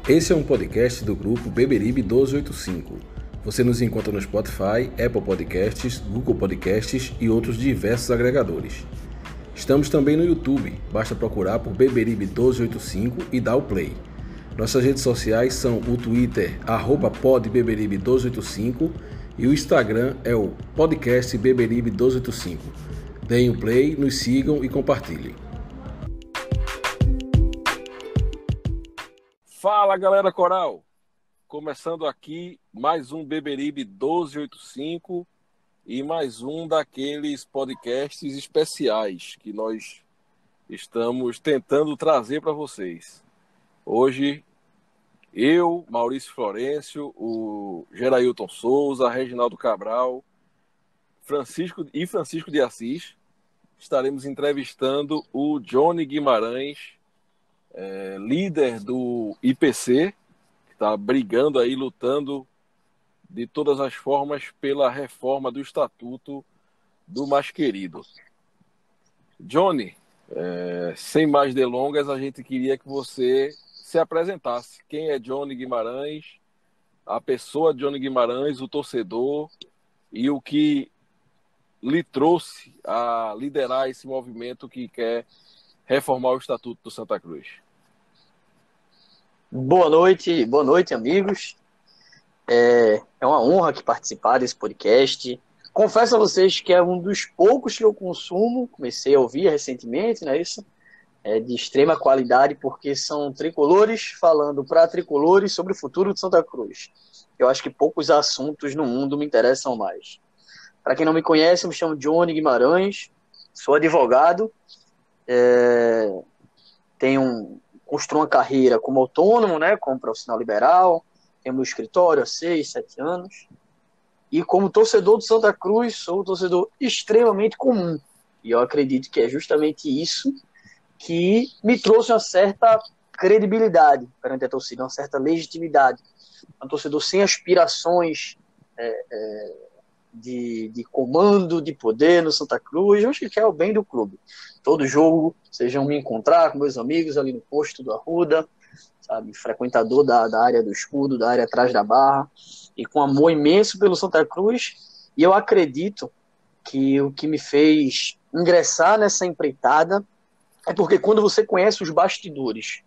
Esse é um podcast do grupo Beberibe 1285. Você nos encontra no Spotify, Apple Podcasts, Google Podcasts e outros diversos agregadores. Estamos também no YouTube, basta procurar por Beberibe 1285 e dar o play. Nossas redes sociais são o Twitter, @podbeberibe1285 e o Instagram é o podcast Beberibe 1285. Deem o play, nos sigam e compartilhem. Fala, galera coral! Começando aqui mais um Beberibe 1285 e mais um daqueles podcasts especiais que nós estamos tentando trazer para vocês. Hoje, eu, Maurício Florencio, o Gerailton Souza, Reginaldo Cabral, Francisco de Assis, estaremos entrevistando o Johnny Guimarães, líder do IPC, que está brigando aí, lutando de todas as formas pela reforma do Estatuto do Mais Querido. Johnny, sem mais delongas, a gente queria que você se apresentasse. Quem é Johnny Guimarães, a pessoa Johnny Guimarães, o torcedor, e o que lhe trouxe a liderar esse movimento que quer reformar o Estatuto do Santa Cruz. Boa noite, amigos. É uma honra aqui participar desse podcast. Confesso a vocês que é um dos poucos que eu consumo, comecei a ouvir recentemente, não é isso? É de extrema qualidade, porque são tricolores falando para tricolores sobre o futuro de Santa Cruz. Eu acho que poucos assuntos no mundo me interessam mais. Para quem não me conhece, eu me chamo Johnny Guimarães, sou advogado, construo uma carreira como autônomo, né, como profissional liberal, tenho meu escritório há 6, 7 anos, e como torcedor do Santa Cruz, sou um torcedor extremamente comum, e eu acredito que é justamente isso que me trouxe uma certa credibilidade perante a torcida, uma certa legitimidade. Um torcedor sem aspirações de comando, de poder no Santa Cruz, eu acho que quer o bem do clube. Todo jogo, sejam me encontrar com meus amigos ali no posto do Arruda, sabe, frequentador da área do escudo, da área atrás da barra, e com amor imenso pelo Santa Cruz, e eu acredito que o que me fez ingressar nessa empreitada é porque quando você conhece os bastidores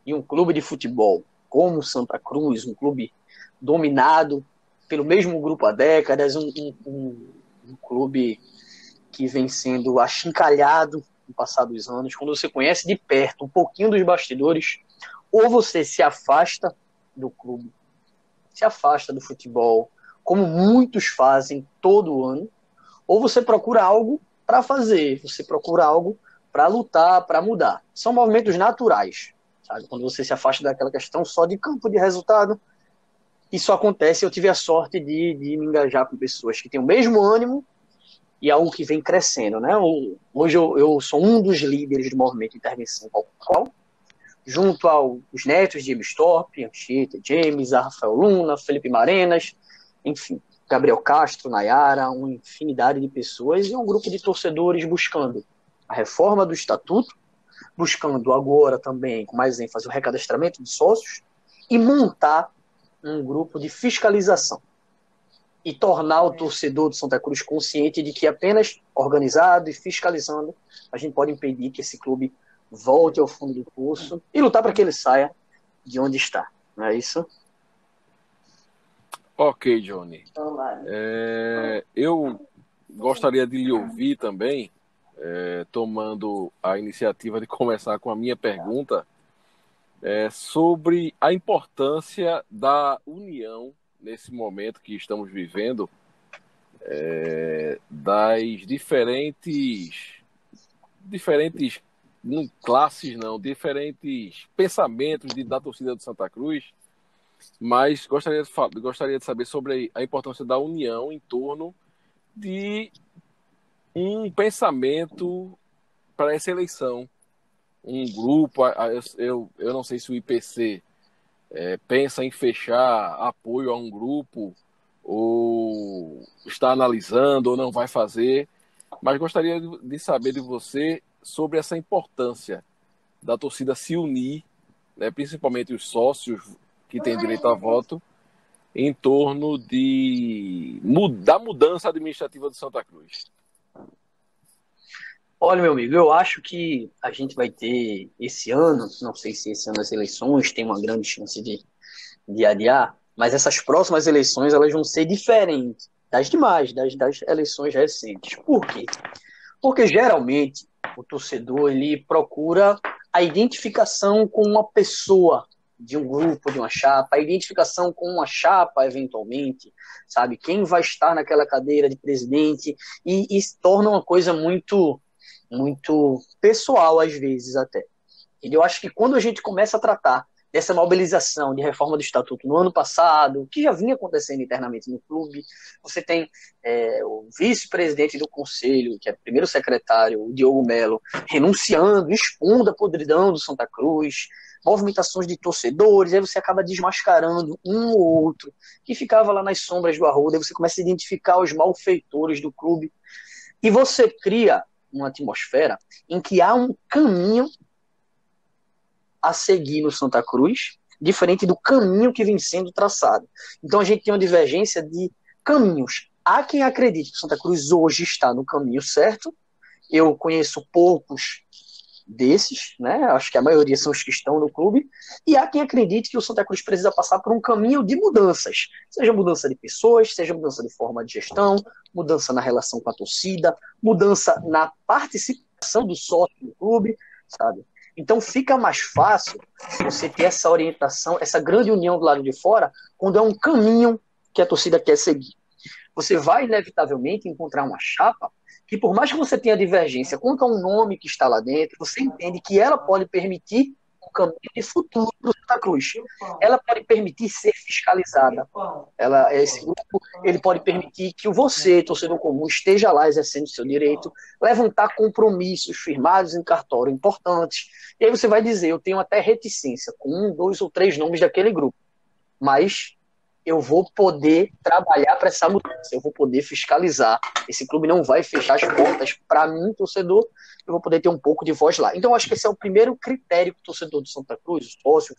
em um clube de futebol como o Santa Cruz, um clube dominado pelo mesmo grupo há décadas, um clube que vem sendo achincalhado no passar dos anos, quando você conhece de perto um pouquinho dos bastidores, ou você se afasta do clube, se afasta do futebol, como muitos fazem todo ano, ou você procura algo para fazer, você procura algo para lutar, para mudar. São movimentos naturais, sabe? Quando você se afasta daquela questão só de campo de resultado, isso acontece. Eu tive a sorte de me engajar com pessoas que têm o mesmo ânimo e algo que vem crescendo, né? Hoje eu sou um dos líderes do movimento de intervenção qual, junto aos netos de James Thorpe, Anchieta, James, Rafael Luna, Felipe Marenas, enfim, Gabriel Castro, Nayara, uma infinidade de pessoas, e um grupo de torcedores buscando a reforma do Estatuto, buscando agora também, com mais ênfase, o recadastramento de sócios, e montar um grupo de fiscalização e tornar o torcedor do Santa Cruz consciente de que apenas organizado e fiscalizando a gente pode impedir que esse clube volte ao fundo do poço e lutar para que ele saia de onde está. Não é isso? Ok, Johnny. Eu gostaria de lhe ouvir também, tomando a iniciativa de começar com a minha pergunta, sobre a importância da união nesse momento que estamos vivendo, das diferentes diferentes pensamentos da torcida do Santa Cruz, mas gostaria de saber sobre a importância da união em torno de um pensamento para essa eleição. Um grupo, eu não sei se o IPC pensa em fechar apoio a um grupo, ou está analisando, ou não vai fazer, mas gostaria de saber de você sobre essa importância da torcida se unir, né, principalmente os sócios, que têm direito a voto em torno da mudança administrativa do Santa Cruz? Olha, meu amigo, eu acho que a gente vai ter esse ano, não sei se esse ano as eleições tem uma grande chance de adiar, mas essas próximas eleições elas vão ser diferentes das demais, das eleições recentes. Por quê? Porque geralmente o torcedor ele procura a identificação com uma pessoa de um grupo, de uma chapa, a identificação com uma chapa, eventualmente, sabe? Quem vai estar naquela cadeira de presidente e se torna uma coisa muito pessoal, às vezes, até. E eu acho que quando a gente começa a tratar dessa mobilização de reforma do Estatuto no ano passado, que já vinha acontecendo internamente no clube, você tem o vice-presidente do conselho, que é o primeiro secretário, o Diogo Melo, renunciando, expondo a podridão do Santa Cruz, movimentações de torcedores, aí você acaba desmascarando um ou outro, que ficava lá nas sombras do Arruda, aí você começa a identificar os malfeitores do clube, e você cria uma atmosfera em que há um caminho a seguir no Santa Cruz, diferente do caminho que vem sendo traçado. Então a gente tem uma divergência de caminhos. Há quem acredite que o Santa Cruz hoje está no caminho certo. Eu conheço poucos desses, né? Acho que a maioria são os que estão no clube. E há quem acredite que o Santa Cruz precisa passar por um caminho de mudanças. Seja mudança de pessoas, seja mudança de forma de gestão, mudança na relação com a torcida, mudança na participação do sócio do clube, sabe? Então fica mais fácil você ter essa orientação, essa grande união do lado de fora, quando é um caminho que a torcida quer seguir. Você vai inevitavelmente encontrar uma chapa que, por mais que você tenha divergência quanto a um nome que está lá dentro, você entende que ela pode permitir um caminho de futuro para o Santa Cruz. Ela pode permitir ser fiscalizada. Esse grupo ele pode permitir que você, torcedor comum, esteja lá exercendo seu direito, levantar compromissos firmados em cartório importantes. E aí você vai dizer, eu tenho até reticência com 1, 2 ou 3 nomes daquele grupo, mas eu vou poder trabalhar para essa mudança, eu vou poder fiscalizar. Esse clube não vai fechar as portas para mim, torcedor, eu vou poder ter um pouco de voz lá. Então, acho que esse é o primeiro critério que o torcedor do Santa Cruz, o sócio,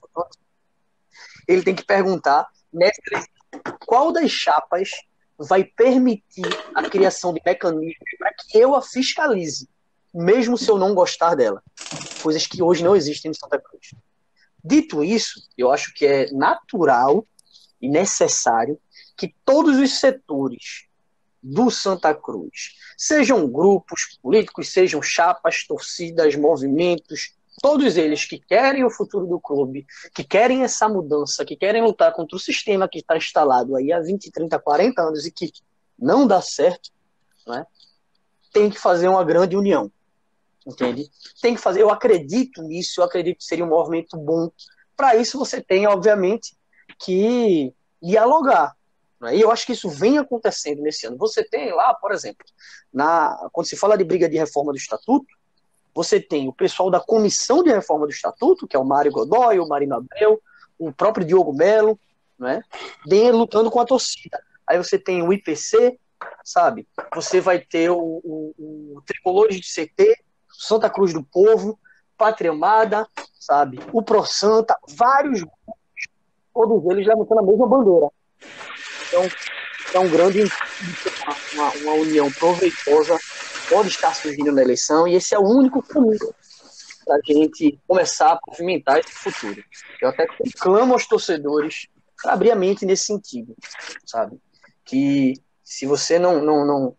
ele tem que perguntar qual das chapas vai permitir a criação de mecanismos para que eu a fiscalize, mesmo se eu não gostar dela. Coisas que hoje não existem no Santa Cruz. Dito isso, eu acho que é natural e necessário que todos os setores do Santa Cruz, sejam grupos políticos, sejam chapas, torcidas, movimentos, todos eles que querem o futuro do clube, que querem essa mudança, que querem lutar contra o sistema que está instalado aí há 20, 30, 40 anos e que não dá certo, né? Tem que fazer uma grande união, entende? Tem que fazer, eu acredito nisso, eu acredito que seria um movimento bom. Para isso você tem, obviamente, que dialogar. Né? E eu acho que isso vem acontecendo nesse ano. Você tem lá, por exemplo, quando se fala de briga de reforma do Estatuto, você tem o pessoal da Comissão de Reforma do Estatuto, que é o Mário Godoy, o Marino Abreu, o próprio Diogo Melo, né? Lutando com a torcida. Aí você tem o IPC, sabe? Você vai ter o Tricolores de CT, Santa Cruz do Povo, Pátria Amada, sabe? O Pro Santa, vários grupos, todos eles levantando a mesma bandeira. Então, é um grande uma união proveitosa pode estar surgindo na eleição e esse é o único caminho para a gente começar a movimentar esse futuro. Eu até clamo aos torcedores para abrir a mente nesse sentido, sabe? Que se você não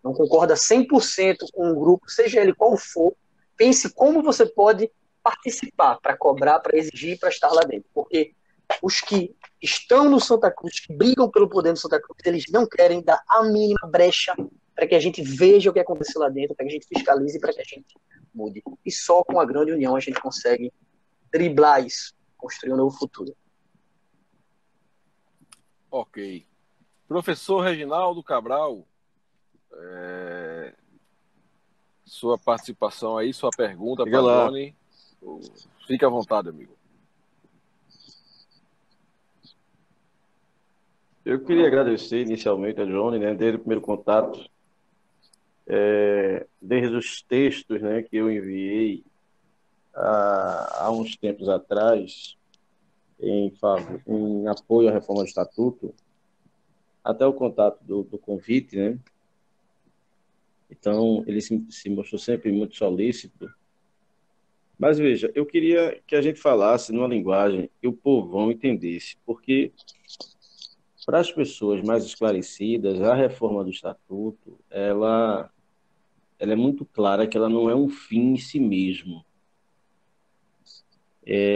concorda 100% com um grupo, seja ele qual for, pense como você pode participar para cobrar, para exigir, para estar lá dentro. Porque os que estão no Santa Cruz, que brigam pelo poder no Santa Cruz, eles não querem dar a mínima brecha para que a gente veja o que aconteceu lá dentro, para que a gente fiscalize e para que a gente mude. E só com a grande união a gente consegue driblar isso, construir um novo futuro. Ok. Professor Reginaldo Cabral, sua participação aí, sua pergunta para Johnny. Fique à vontade, amigo. Eu queria agradecer inicialmente a Johnny, né, desde o primeiro contato, desde os textos, né, que eu enviei há uns tempos atrás, em apoio à reforma do Estatuto, até o contato do convite, né? Então, ele se mostrou sempre muito solícito. Mas veja, eu queria que a gente falasse numa linguagem que o povão entendesse, porque para as pessoas mais esclarecidas, a reforma do Estatuto, ela é muito clara que ela não é um fim em si mesmo.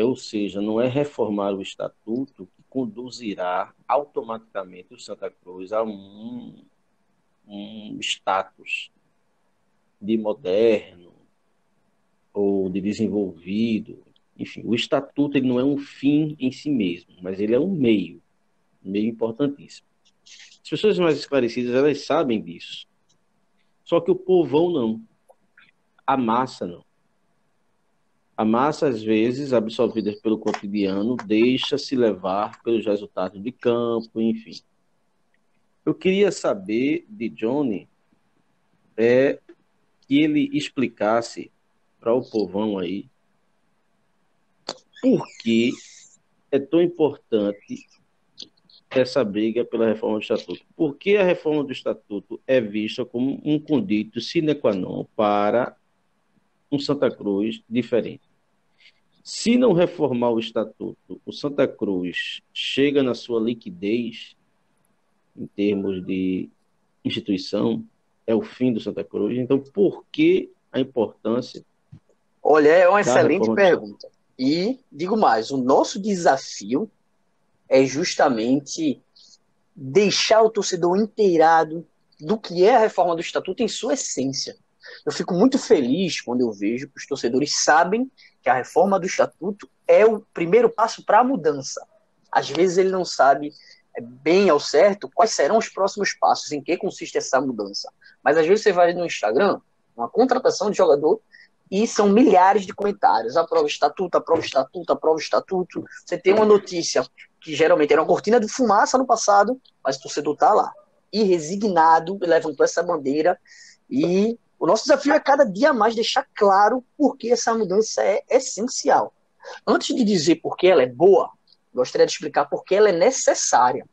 Ou seja, não é reformar o Estatuto que conduzirá automaticamente o Santa Cruz a um status de moderno ou de desenvolvido. Enfim, o Estatuto ele não é um fim em si mesmo, mas ele é um meio importantíssimo. As pessoas mais esclarecidas, elas sabem disso. Só que o povão não. A massa não. A massa, às vezes, absorvida pelo cotidiano, deixa-se levar pelos resultados de campo, enfim. Eu queria saber de Johnny que ele explicasse para o povão aí por que é tão importante essa briga pela reforma do Estatuto. Por que a reforma do Estatuto é vista como um condito sine qua non para um Santa Cruz diferente? Se não reformar o Estatuto, o Santa Cruz chega na sua liquidez, em termos de instituição, é o fim do Santa Cruz. Então, por que a importância Olha, é uma da excelente reforma do Estatuto? pergunta. E, digo mais, o nosso desafio é justamente deixar o torcedor inteirado do que é a reforma do Estatuto em sua essência. Eu fico muito feliz quando eu vejo que os torcedores sabem que a reforma do Estatuto é o primeiro passo para a mudança. Às vezes ele não sabe bem ao certo quais serão os próximos passos, em que consiste essa mudança. Mas às vezes você vai no Instagram, uma contratação de jogador, e são milhares de comentários. Aprova o Estatuto, aprova o Estatuto, aprova o Estatuto. Você tem uma notícia que geralmente era uma cortina de fumaça no passado, mas o torcedor está lá, e resignado, levantou essa bandeira. E o nosso desafio é cada dia mais deixar claro por que essa mudança é essencial. Antes de dizer por que ela é boa, gostaria de explicar por que ela é necessária.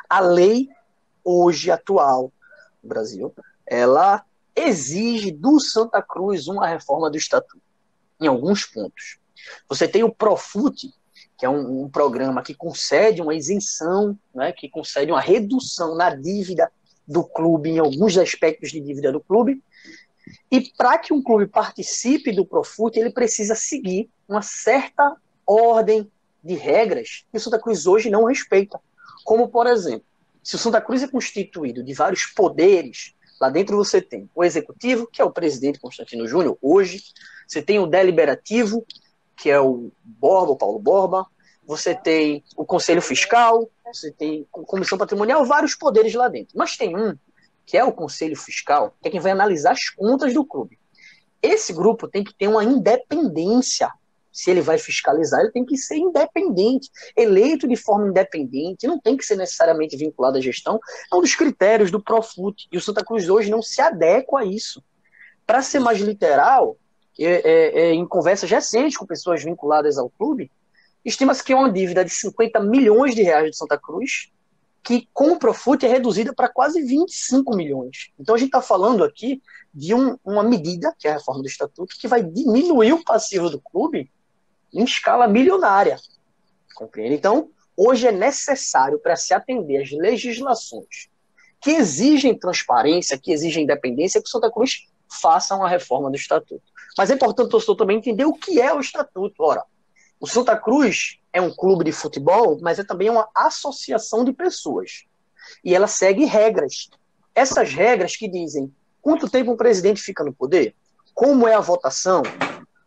A lei hoje atual no Brasil, ela exige do Santa Cruz uma reforma do Estatuto, em alguns pontos. Você tem o Profut, que é um programa que concede uma isenção, né, que concede uma redução na dívida do clube, em alguns aspectos de dívida do clube. E para que um clube participe do Profut, ele precisa seguir uma certa ordem de regras que o Santa Cruz hoje não respeita. Como, por exemplo, se o Santa Cruz é constituído de vários poderes, lá dentro você tem o executivo, que é o presidente Constantino Júnior, hoje. Você tem o deliberativo, que é o Borba, o Paulo Borba. Você tem o Conselho Fiscal, você tem a Comissão Patrimonial, vários poderes lá dentro. Mas tem um, que é o Conselho Fiscal, que é quem vai analisar as contas do clube. Esse grupo tem que ter uma independência. Se ele vai fiscalizar, ele tem que ser independente, eleito de forma independente, não tem que ser necessariamente vinculado à gestão. É um dos critérios do Profut, e o Santa Cruz hoje não se adequa a isso. Para ser mais literal, em conversas recentes com pessoas vinculadas ao clube, estima-se que é uma dívida de 50 milhões de reais de Santa Cruz, que com o Profut é reduzida para quase 25 milhões. Então a gente está falando aqui de uma medida, que é a reforma do Estatuto, que vai diminuir o passivo do clube em escala milionária. Compreende? Então, hoje é necessário, para se atender às legislações que exigem transparência, que exigem independência, que o Santa Cruz faça uma reforma do Estatuto. Mas é importante o torcedor também entender o que é o Estatuto. Ora, o Santa Cruz é um clube de futebol, mas é também uma associação de pessoas. E ela segue regras. Essas regras que dizem quanto tempo um presidente fica no poder, como é a votação,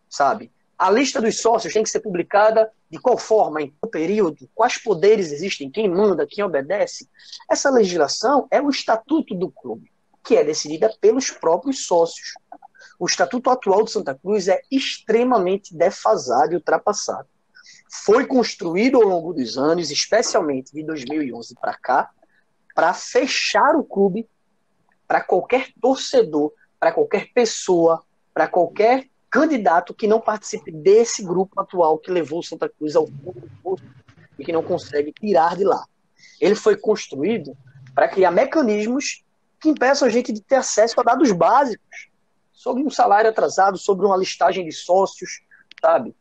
sabe? A lista dos sócios tem que ser publicada de qual forma, em qual período, quais poderes existem, quem manda, quem obedece. Essa legislação é o estatuto do clube, que é decidida pelos próprios sócios. O estatuto atual do Santa Cruz é extremamente defasado e ultrapassado. Foi construído ao longo dos anos, especialmente de 2011 para cá, para fechar o clube para qualquer torcedor, para qualquer pessoa, para qualquer candidato que não participe desse grupo atual que levou o Santa Cruz ao fundo do poço e que não consegue tirar de lá. Ele foi construído para criar mecanismos que impeçam a gente de ter acesso a dados básicos sobre um salário atrasado, sobre uma listagem de sócios, sabe?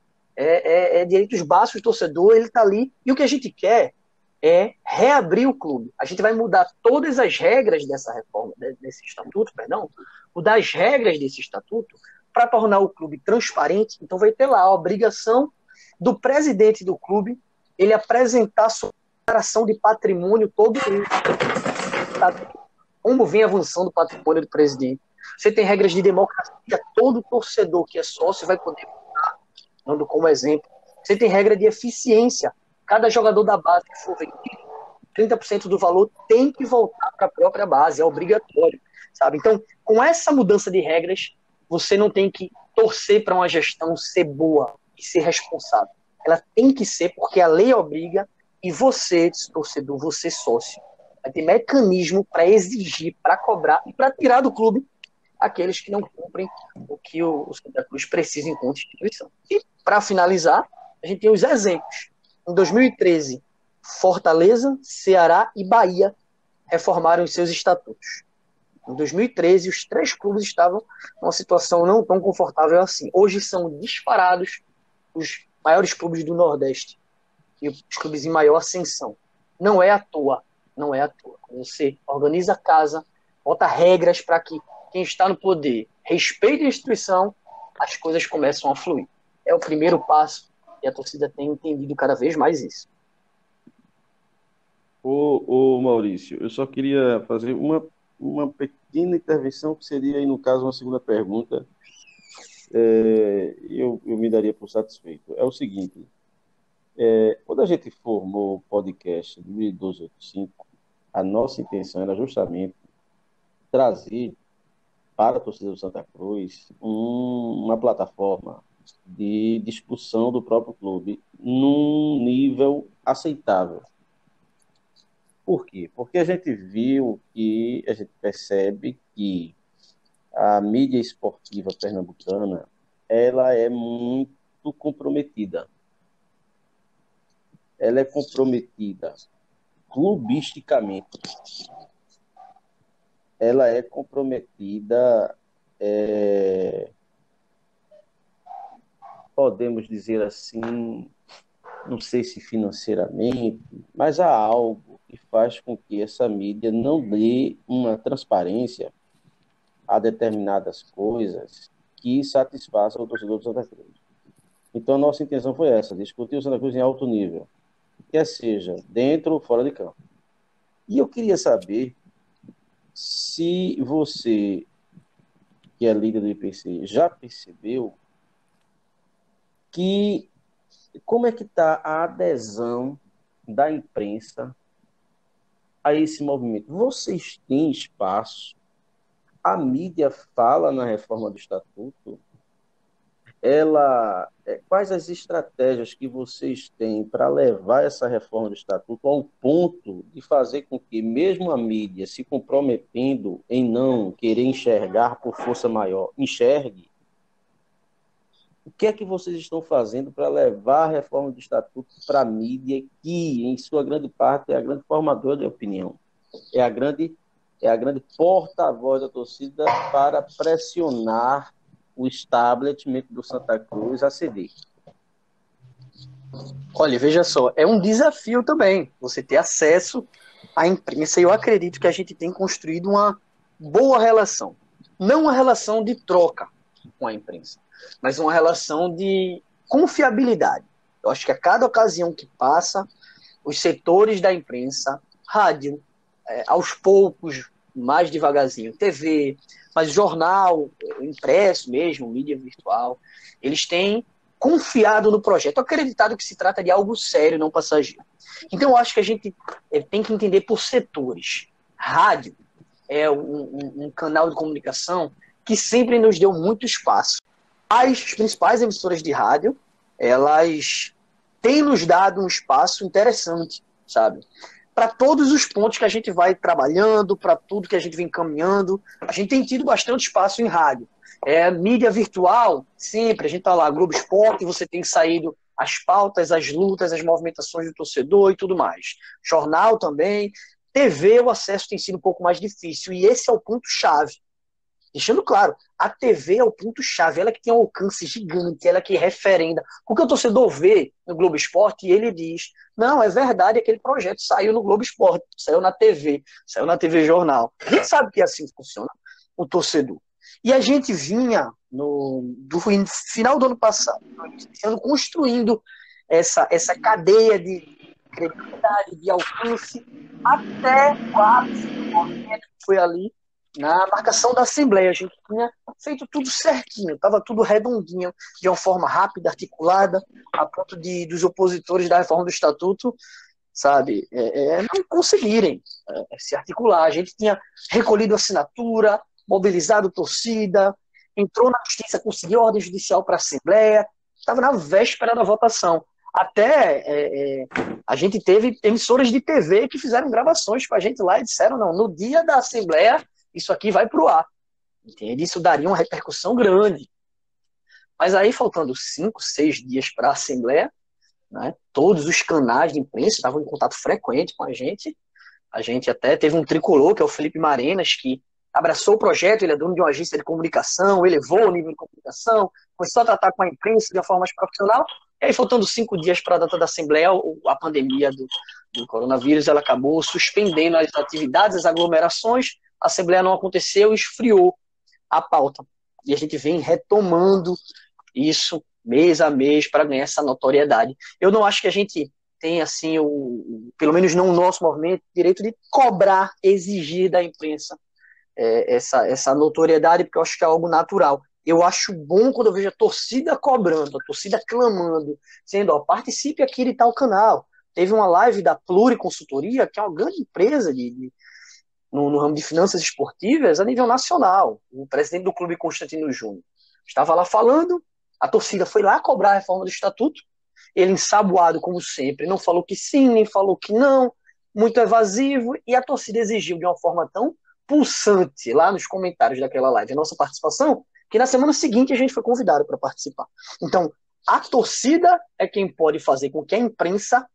Direitos básicos do torcedor, ele está ali. E o que a gente quer é reabrir o clube. A gente vai mudar todas as regras dessa reforma, desse estatuto, mudar as regras desse estatuto para tornar o clube transparente. Então vai ter lá a obrigação do presidente do clube ele apresentar sua declaração de patrimônio todo ano. Como vem avançando o patrimônio do presidente. Você tem regras de democracia, todo torcedor que é sócio vai poder votar, dando como exemplo. Você tem regra de eficiência. Cada jogador da base que for vendido, 30% do valor tem que voltar para a própria base, é obrigatório, sabe? Então, com essa mudança de regras, você não tem que torcer para uma gestão ser boa e ser responsável. Ela tem que ser porque a lei obriga e você, torcedor, você sócio, vai ter mecanismo para exigir, para cobrar e para tirar do clube aqueles que não cumprem o que o Santa Cruz precisa enquanto instituição. E, para finalizar, a gente tem os exemplos. Em 2013, Fortaleza, Ceará e Bahia reformaram os seus estatutos. Em 2013, os 3 clubes estavam numa situação não tão confortável assim. Hoje são disparados os maiores clubes do Nordeste e os clubes em maior ascensão. Não é à toa. Você organiza a casa, bota regras para que quem está no poder respeite a instituição, as coisas começam a fluir. É o primeiro passo e a torcida tem entendido cada vez mais isso. Ô Maurício, eu só queria fazer uma pequena intervenção, que seria, aí, no caso, uma segunda pergunta. Eu me daria por satisfeito. É o seguinte, quando a gente formou o podcast do 1285, a nossa intenção era justamente trazer para a torcida do Santa Cruz uma plataforma de discussão do próprio clube num nível aceitável. Por quê? Porque a gente percebe que a mídia esportiva pernambucana ela é muito comprometida. Ela é comprometida clubisticamente. Ela é comprometida, podemos dizer assim, não sei se financeiramente, mas há algo que faz com que essa mídia não dê uma transparência a determinadas coisas que satisfaçam o torcedor do Santa Cruz. Então, a nossa intenção foi essa, discutir o Santa Cruz em alto nível, quer seja dentro ou fora de campo. E eu queria saber se você, que é líder do IPC, já percebeu que como é que está a adesão da imprensa a esse movimento. Vocês têm espaço? A mídia fala na reforma do Estatuto? Quais as estratégias que vocês têm para levar essa reforma do Estatuto ao ponto de fazer com que, mesmo a mídia se comprometendo em não querer enxergar por força maior, enxergue? O que é que vocês estão fazendo para levar a reforma do Estatuto para a mídia, que, em sua grande parte, é a grande formadora de opinião? É a grande porta-voz da torcida para pressionar o establishment do Santa Cruz a ceder. Olha, veja só, é um desafio também você ter acesso à imprensa, e eu acredito que a gente tem construído uma boa relação. Não uma relação de troca com a imprensa, mas uma relação de confiabilidade. Eu acho que a cada ocasião que passa, os setores da imprensa, rádio, aos poucos, mais devagarzinho, TV, mas jornal, impresso mesmo, mídia virtual, eles têm confiado no projeto, acreditado que se trata de algo sério, não passageiro. Então eu acho que a gente tem que entender por setores. Rádio é um canal de comunicação que sempre nos deu muito espaço. As principais emissoras de rádio, elas têm nos dado um espaço interessante, sabe? para todos os pontos que a gente vai trabalhando, para tudo que a gente vem caminhando. A gente tem tido bastante espaço em rádio. Mídia virtual, sempre, a gente está lá, Globo Esporte, você tem saído as pautas, as lutas, as movimentações do torcedor e tudo mais. Jornal também. TV, o acesso tem sido um pouco mais difícil, e esse é o ponto-chave. Deixando claro, a TV é o ponto-chave, ela que tem um alcance gigante, ela que referenda. Porque o torcedor vê no Globo Esporte e ele diz, não, é verdade, aquele projeto saiu no Globo Esporte, saiu na TV Jornal. A gente sabe que assim funciona o torcedor. E a gente vinha, do final do ano passado, construindo essa cadeia de credibilidade, de alcance, até o ápice do movimento que foi ali na marcação da Assembleia. A gente tinha feito tudo certinho, estava tudo redondinho, de uma forma rápida, articulada, a ponto dos opositores da reforma do Estatuto, sabe, não conseguirem se articular. A gente tinha recolhido assinatura, mobilizado torcida, entrou na justiça, conseguiu ordem judicial para a Assembleia, estava na véspera da votação. Até a gente teve emissoras de TV que fizeram gravações com a gente lá e disseram, não, no dia da Assembleia, isso aqui vai para o ar. Entende? Isso daria uma repercussão grande. Mas aí, faltando 5, 6 dias para a Assembleia, né, todos os canais de imprensa estavam em contato frequente com a gente. A gente até teve um tricolor, que é o Felipe Marenas, que abraçou o projeto, ele é dono de uma agência de comunicação, elevou o nível de comunicação, começou a tratar com a imprensa de uma forma mais profissional. E aí, faltando 5 dias para a data da Assembleia, a pandemia do coronavírus, ela acabou suspendendo as atividades, as aglomerações, a Assembleia não aconteceu e esfriou a pauta. E a gente vem retomando isso mês a mês para ganhar essa notoriedade. Eu não acho que a gente tem, assim, pelo menos não o nosso movimento, direito de cobrar, exigir da imprensa essa notoriedade, porque eu acho que é algo natural. Eu acho bom quando eu vejo a torcida cobrando, a torcida clamando, dizendo, participe aqui de tal canal. Teve uma live da Pluriconsultoria, que é uma grande empresa no ramo de finanças esportivas a nível nacional. O presidente do clube, Constantino Júnior, estava lá falando, a torcida foi lá cobrar a reforma do Estatuto, ele ensaboado como sempre, não falou que sim, nem falou que não, muito evasivo, e a torcida exigiu de uma forma tão pulsante lá nos comentários daquela live a nossa participação, que na semana seguinte a gente foi convidado para participar. Então, a torcida é quem pode fazer com que a imprensa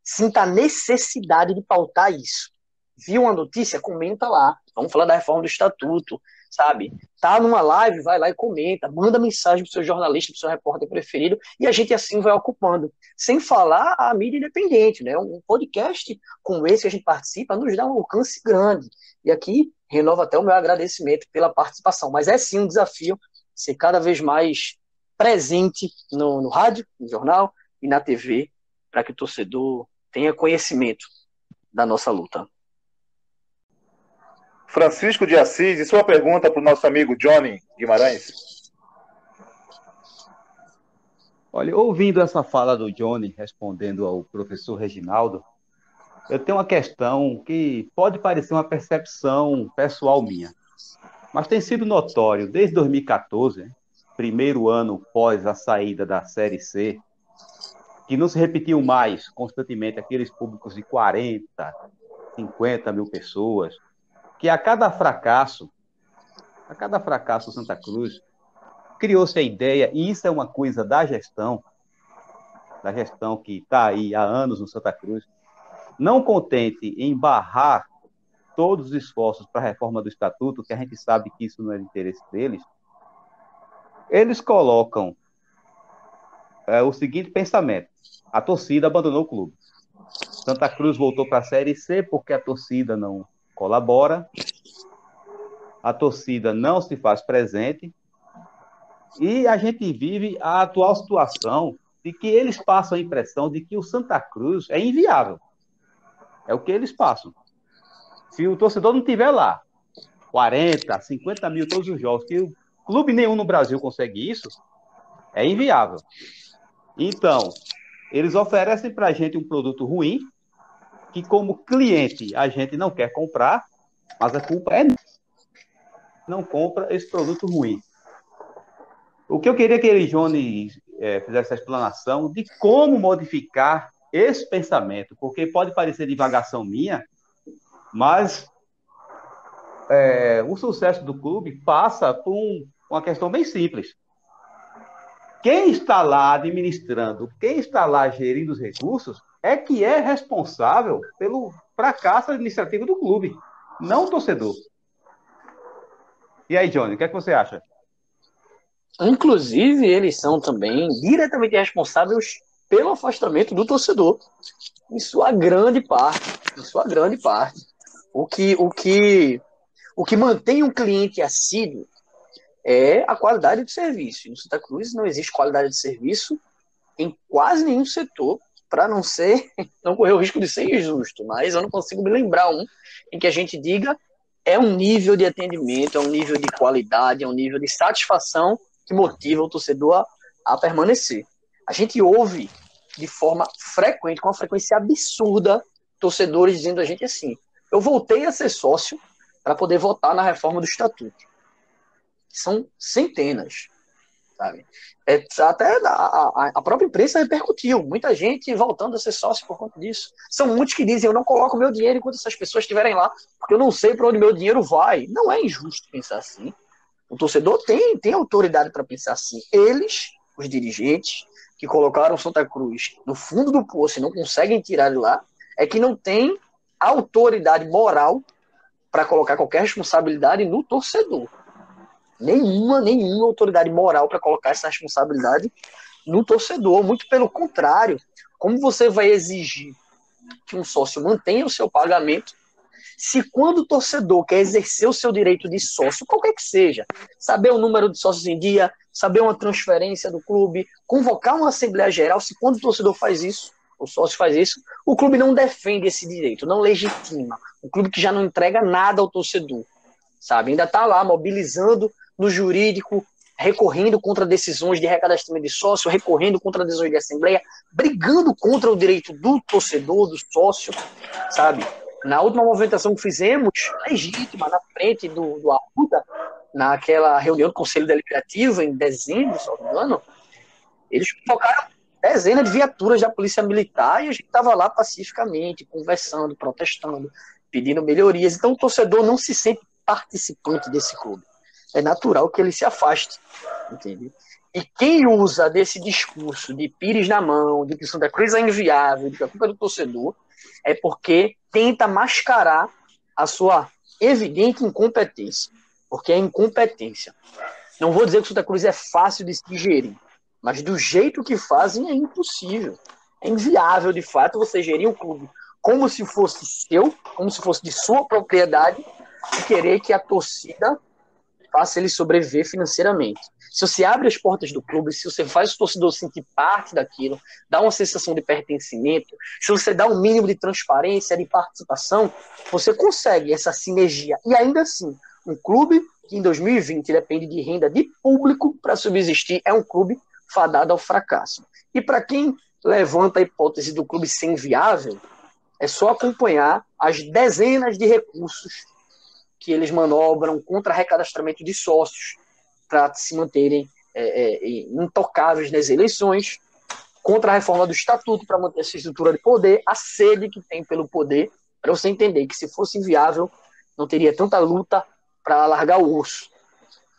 sinta a necessidade de pautar isso. Viu uma notícia? Comenta lá. Vamos falar da reforma do Estatuto, sabe? Tá numa live, vai lá e comenta, manda mensagem pro seu jornalista, pro seu repórter preferido, e a gente assim vai ocupando. Sem falar a mídia independente, né? Um podcast como esse que a gente participa nos dá um alcance grande. E aqui renovo até o meu agradecimento pela participação. Mas é sim um desafio ser cada vez mais presente no rádio, no jornal e na TV, para que o torcedor tenha conhecimento da nossa luta. Francisco de Assis, e sua pergunta para o nosso amigo Johnny Guimarães? Olha, ouvindo essa fala do Johnny, respondendo ao professor Reginaldo, eu tenho uma questão que pode parecer uma percepção pessoal minha, mas tem sido notório desde 2014, primeiro ano pós a saída da Série C, que não se repetiu mais constantemente aqueles públicos de 40, 50 mil pessoas, que a cada fracasso do Santa Cruz, criou-se a ideia, e isso é uma coisa da gestão que está aí há anos no Santa Cruz, não contente em barrar todos os esforços para a reforma do Estatuto, que a gente sabe que isso não é de interesse deles, eles colocam o seguinte pensamento: a torcida abandonou o clube. Santa Cruz voltou para a Série C porque a torcida não colabora, a torcida não se faz presente, e a gente vive a atual situação de que eles passam a impressão de que o Santa Cruz é inviável. É o que eles passam. Se o torcedor não estiver lá, 40, 50 mil todos os jogos, que clube nenhum no Brasil consegue isso, é inviável. Então, eles oferecem para a gente um produto ruim, que como cliente a gente não quer comprar, mas a culpa é não compra esse produto ruim. O que eu queria que ele, Johnny, fizesse essa explanação de como modificar esse pensamento, porque pode parecer divagação minha, mas o sucesso do clube passa por uma questão bem simples. Quem está lá administrando, quem está lá gerindo os recursos, é que é responsável pelo fracasso administrativo do clube, não o torcedor. E aí, Johnny, o que é que você acha? Inclusive, eles são também diretamente responsáveis pelo afastamento do torcedor, em sua grande parte. Em sua grande parte. O que mantém um cliente assíduo é a qualidade do serviço. No Santa Cruz não existe qualidade de serviço em quase nenhum setor, para não correr o risco de ser injusto, mas eu não consigo me lembrar em que a gente diga é um nível de atendimento, é um nível de qualidade, é um nível de satisfação que motiva o torcedor a permanecer. A gente ouve de forma frequente, com uma frequência absurda, torcedores dizendo a gente assim: eu voltei a ser sócio para poder votar na reforma do estatuto. São centenas, sabe? Até a própria imprensa repercutiu. Muita gente voltando a ser sócio por conta disso. São muitos que dizem: eu não coloco meu dinheiro enquanto essas pessoas estiverem lá, porque eu não sei para onde meu dinheiro vai. Não é injusto pensar assim. O torcedor tem autoridade para pensar assim. Eles, os dirigentes, que colocaram Santa Cruz no fundo do poço e não conseguem tirar de lá, é que não tem autoridade moral para colocar qualquer responsabilidade no torcedor. Nenhuma autoridade moral para colocar essa responsabilidade no torcedor. Muito pelo contrário. Como você vai exigir que um sócio mantenha o seu pagamento se quando o torcedor quer exercer o seu direito de sócio, qualquer que seja, saber o número de sócios em dia, saber uma transferência do clube, convocar uma Assembleia Geral, se quando o torcedor faz isso, o sócio faz isso, o clube não defende esse direito, não legitima. O clube que já não entrega nada ao torcedor, sabe? Ainda está lá mobilizando no jurídico, recorrendo contra decisões de recadastramento de sócio, recorrendo contra decisões de assembleia, brigando contra o direito do torcedor, do sócio, sabe? Na última movimentação que fizemos, legítima, na frente do Arruda, naquela reunião do Conselho Deliberativo, em dezembro, se não me engano, eles convocaram dezenas de viaturas da Polícia Militar e a gente estava lá pacificamente, conversando, protestando, pedindo melhorias. Então o torcedor não se sente participante desse clube. É natural que ele se afaste, entende? E quem usa desse discurso de pires na mão, de que Santa Cruz é inviável, de que a culpa é do torcedor, é porque tenta mascarar a sua evidente incompetência. Porque é incompetência. Não vou dizer que Santa Cruz é fácil de se digerir, mas do jeito que fazem é impossível. É inviável, de fato, você gerir um clube como se fosse seu, como se fosse de sua propriedade, e querer que a torcida faça ele sobreviver financeiramente. Se você abre as portas do clube, se você faz o torcedor sentir parte daquilo, dá uma sensação de pertencimento, se você dá um mínimo de transparência, de participação, você consegue essa sinergia. E ainda assim, um clube que em 2020 depende de renda de público para subsistir é um clube fadado ao fracasso. E para quem levanta a hipótese do clube ser inviável, é só acompanhar as dezenas de recursos que eles manobram contra recadastramento de sócios para se manterem intocáveis nas eleições, contra a reforma do estatuto para manter essa estrutura de poder, a sede que tem pelo poder, para você entender que se fosse inviável, não teria tanta luta para largar o osso.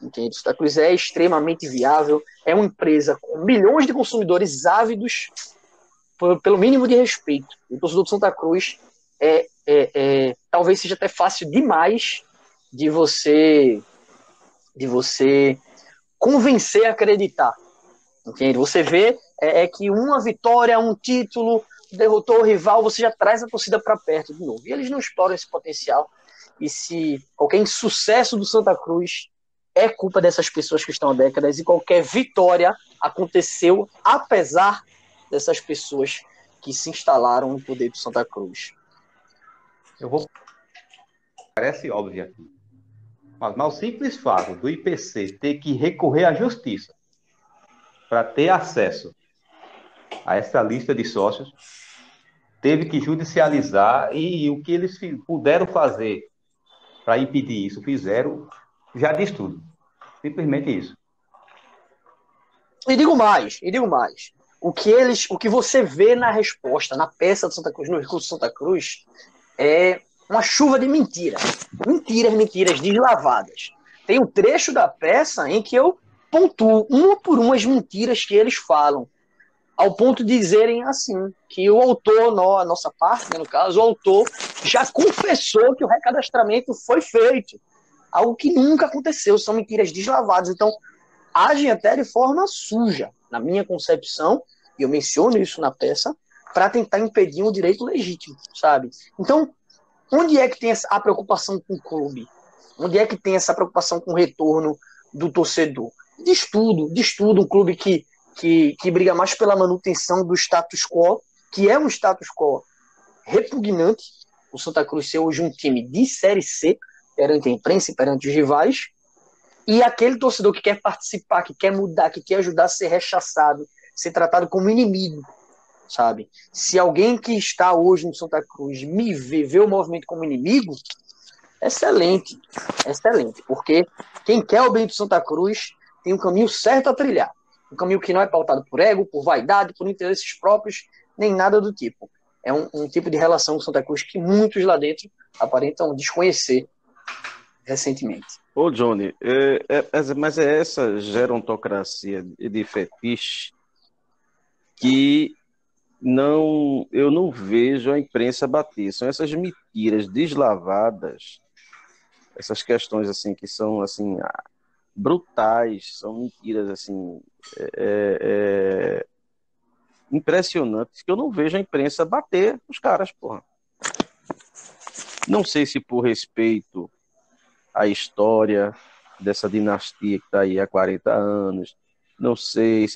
Entende? Santa Cruz é extremamente viável, é uma empresa com milhões de consumidores ávidos pelo mínimo de respeito. O torcedor de Santa Cruz talvez seja até fácil demais de você convencer a acreditar. Entende? Você vê que uma vitória, um título, derrotou o rival, você já traz a torcida para perto de novo. E eles não exploram esse potencial. E se qualquer insucesso do Santa Cruz é culpa dessas pessoas que estão há décadas, e qualquer vitória aconteceu apesar dessas pessoas que se instalaram no poder do Santa Cruz. Parece óbvio aqui. Mas o simples fato do IPC ter que recorrer à justiça para ter acesso a essa lista de sócios, teve que judicializar, e o que eles puderam fazer para impedir isso, fizeram, já diz tudo. Simplesmente isso. E digo mais. o que você vê na resposta, na peça do Santa Cruz, no recurso do Santa Cruz, é uma chuva de mentiras. Mentiras deslavadas. Tem um trecho da peça em que eu pontuo uma por uma as mentiras que eles falam, ao ponto de dizerem assim, que o autor, a nossa parte, né, no caso, o autor já confessou que o recadastramento foi feito. Algo que nunca aconteceu, são mentiras deslavadas. Então, agem até de forma suja, na minha concepção, e eu menciono isso na peça, para tentar impedir um direito legítimo, sabe? Então, onde é que tem a preocupação com o clube? Onde é que tem essa preocupação com o retorno do torcedor? De estudo, um clube que briga mais pela manutenção do status quo, que é um status quo repugnante, o Santa Cruz ser hoje um time de Série C, perante a imprensa e perante os rivais, e aquele torcedor que quer participar, que quer mudar, que quer ajudar a ser rechaçado, ser tratado como inimigo, sabe? Se alguém que está hoje no Santa Cruz me vê o movimento como inimigo, excelente, porque quem quer o bem do Santa Cruz tem um caminho certo a trilhar, um caminho que não é pautado por ego, por vaidade, por interesses próprios, nem nada do tipo. É um tipo de relação com Santa Cruz que muitos lá dentro aparentam desconhecer recentemente. Ô, Johnny, mas é essa gerontocracia de fetiche que eu não vejo a imprensa bater. São essas mentiras deslavadas, essas questões assim que são assim brutais, são mentiras assim impressionantes que eu não vejo a imprensa bater os caras, porra. Não sei se por respeito à história dessa dinastia que está aí há 40 anos, não sei.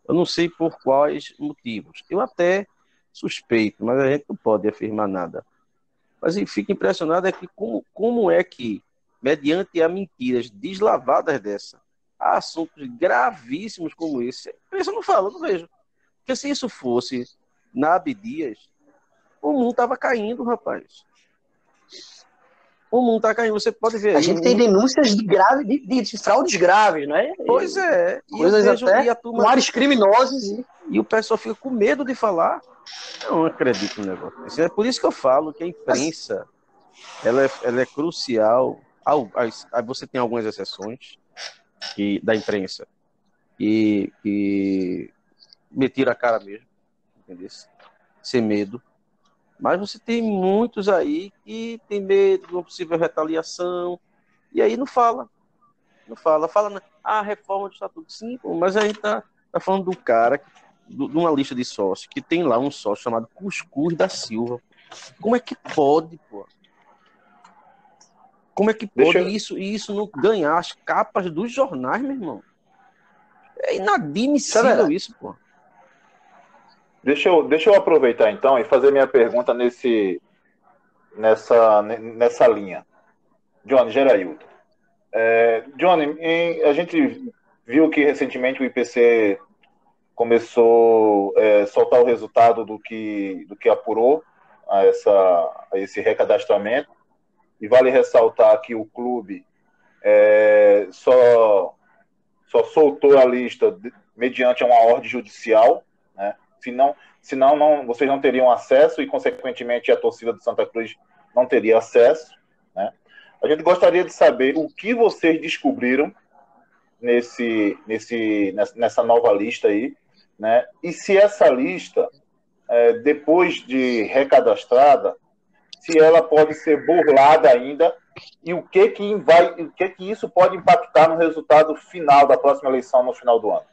Eu não sei por quais motivos. Eu até suspeito, mas a gente não pode afirmar nada. Mas eu fico impressionado é que como é que, mediante a mentiras deslavadas dessa, há assuntos gravíssimos como esse, a imprensa não fala, eu não vejo. Porque se isso fosse na Abdias, o mundo estava caindo, rapaz. O mundo está caindo, você pode ver. A gente tem denúncias de fraudes graves, não é? Pois é. Coisas até com áreas criminosas. E o pessoal fica com medo de falar. Eu não acredito no negócio desse. É por isso que eu falo que a imprensa ela é crucial. Aí você tem algumas exceções da imprensa que me tira a cara mesmo, entendeu? Sem medo. Mas você tem muitos aí que tem medo de uma possível retaliação e aí não fala. Fala a reforma do estatuto. Sim, mas a gente tá falando do cara, de uma lista de sócios, que tem lá um sócio chamado Cuscuz da Silva. Como é que pode, pô? Como é que pode isso não ganhar as capas dos jornais, meu irmão? É inadmissível isso, pô. Deixa eu aproveitar então e fazer minha pergunta nessa linha. Johnny Gerailton. Johnny, a gente viu que recentemente o IPC começou a soltar o resultado do que apurou a esse recadastramento, e vale ressaltar que o clube só soltou a lista mediante uma ordem judicial, né? Senão vocês não teriam acesso e, consequentemente, a torcida do Santa Cruz não teria acesso, né? A gente gostaria de saber o que vocês descobriram nessa nova lista aí, né? E se essa lista, depois de recadastrada, se ela pode ser burlada ainda e o que isso pode impactar no resultado final da próxima eleição no final do ano.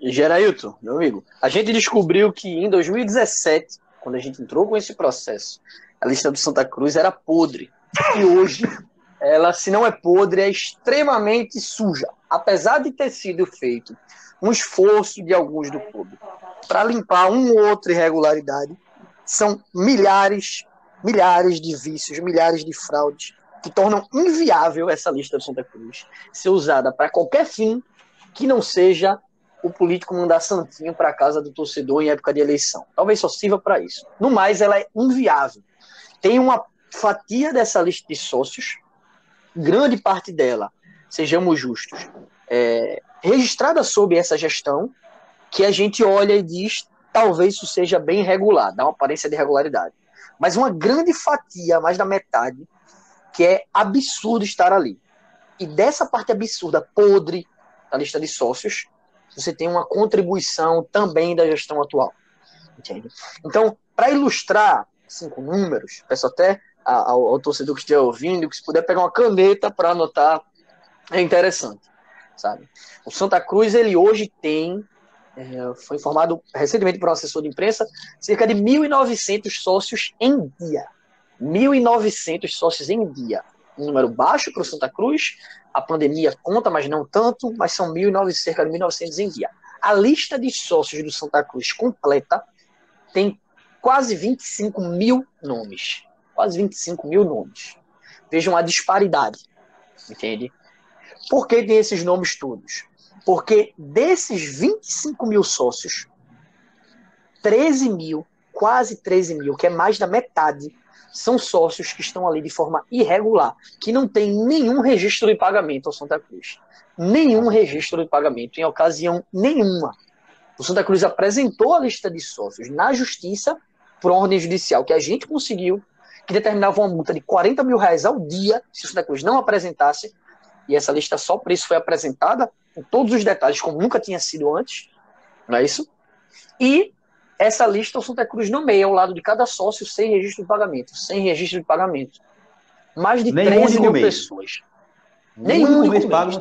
Gerailton, meu amigo, a gente descobriu que em 2017, quando a gente entrou com esse processo, a lista do Santa Cruz era podre. E hoje, ela, se não é podre, é extremamente suja. Apesar de ter sido feito um esforço de alguns do clube para limpar uma ou outra irregularidade, são milhares de vícios, milhares de fraudes que tornam inviável essa lista do Santa Cruz ser usada para qualquer fim que não seja o político mandar santinho para casa do torcedor em época de eleição. Talvez só sirva para isso. No mais, ela é inviável. Tem uma fatia dessa lista de sócios, grande parte dela sejamos justos, registrada sob essa gestão, que a gente olha e diz, talvez isso seja bem regular, dá uma aparência de regularidade. Mas uma grande fatia, mais da metade, que é absurdo estar ali. E dessa parte absurda, podre, da lista de sócios, você tem uma contribuição também da gestão atual. Entende? Então, para ilustrar, assim, com números, peço até ao torcedor que estiver ouvindo, que se puder pegar uma caneta para anotar, é interessante, sabe? O Santa Cruz, ele hoje tem, foi informado recentemente por um assessor de imprensa, cerca de 1.900 sócios em dia. 1.900 sócios em dia. Um número baixo para o Santa Cruz, a pandemia conta, mas não tanto, mas são cerca de 1.900 em dia. A lista de sócios do Santa Cruz completa tem quase 25 mil nomes. Quase 25 mil nomes. Vejam a disparidade, entende? Por que tem esses nomes todos? Porque desses 25 mil sócios, 13 mil, quase 13 mil, que é mais da metade, são sócios que estão ali de forma irregular, que não tem nenhum registro de pagamento ao Santa Cruz. Nenhum registro de pagamento, em ocasião nenhuma. O Santa Cruz apresentou a lista de sócios na justiça, por ordem judicial, que a gente conseguiu, que determinava uma multa de R$40 mil ao dia, se o Santa Cruz não apresentasse, e essa lista só por isso foi apresentada, com todos os detalhes, como nunca tinha sido antes, não é isso? E essa lista o Santa Cruz nomeia ao lado de cada sócio sem registro de pagamento. Sem registro de pagamento. Mais de 13 mil pessoas. Nenhum único mês.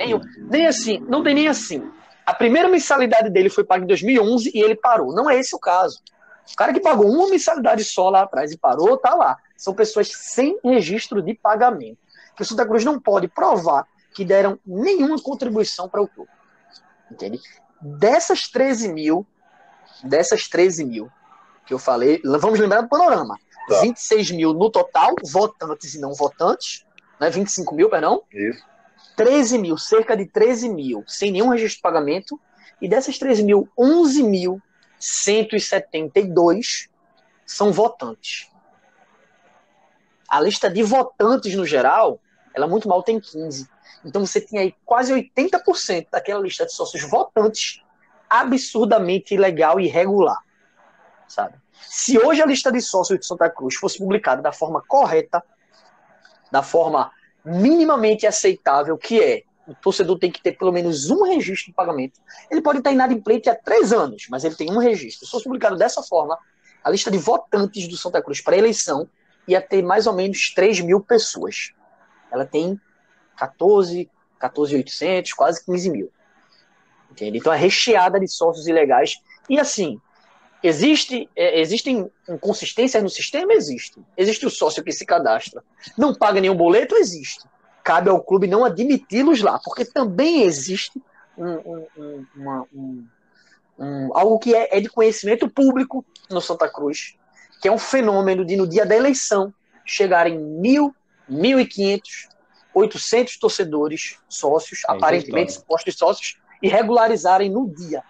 Nem assim, não tem nem assim. A primeira mensalidade dele foi paga em 2011 e ele parou. Não é esse o caso. O cara que pagou uma mensalidade só lá atrás e parou, tá lá. São pessoas sem registro de pagamento. Que o Santa Cruz não pode provar que deram nenhuma contribuição para o clube. Entende? Dessas 13 mil que eu falei, vamos lembrar do panorama. Tá. 26 mil no total, votantes e não votantes, né? 25 mil, perdão. Isso. 13 mil, cerca de 13 mil, sem nenhum registro de pagamento, e dessas 13 mil, 11.172 são votantes. A lista de votantes, no geral, ela muito mal tem 15. Então você tem aí quase 80% daquela lista de sócios votantes absurdamente ilegal e irregular, sabe? Se hoje a lista de sócios de Santa Cruz fosse publicada da forma correta, da forma minimamente aceitável, que é o torcedor tem que ter pelo menos um registro de pagamento. Ele pode estar inadimplente há 3 anos, mas ele tem um registro. Se fosse publicado dessa forma, a lista de votantes do Santa Cruz para a eleição ia ter mais ou menos 3 mil pessoas. Ela tem 14.800, quase 15 mil. Entende? Então é recheada de sócios ilegais. E assim, existem inconsistências no sistema? Existe. Existe o sócio que se cadastra, não paga nenhum boleto? Existe. Cabe ao clube não admiti-los lá, porque também existe algo que é de conhecimento público no Santa Cruz, que é um fenômeno de, no dia da eleição, chegarem 1.000, 1.500, 800 torcedores, sócios, aparentemente supostos sócios, e regularizarem no dia.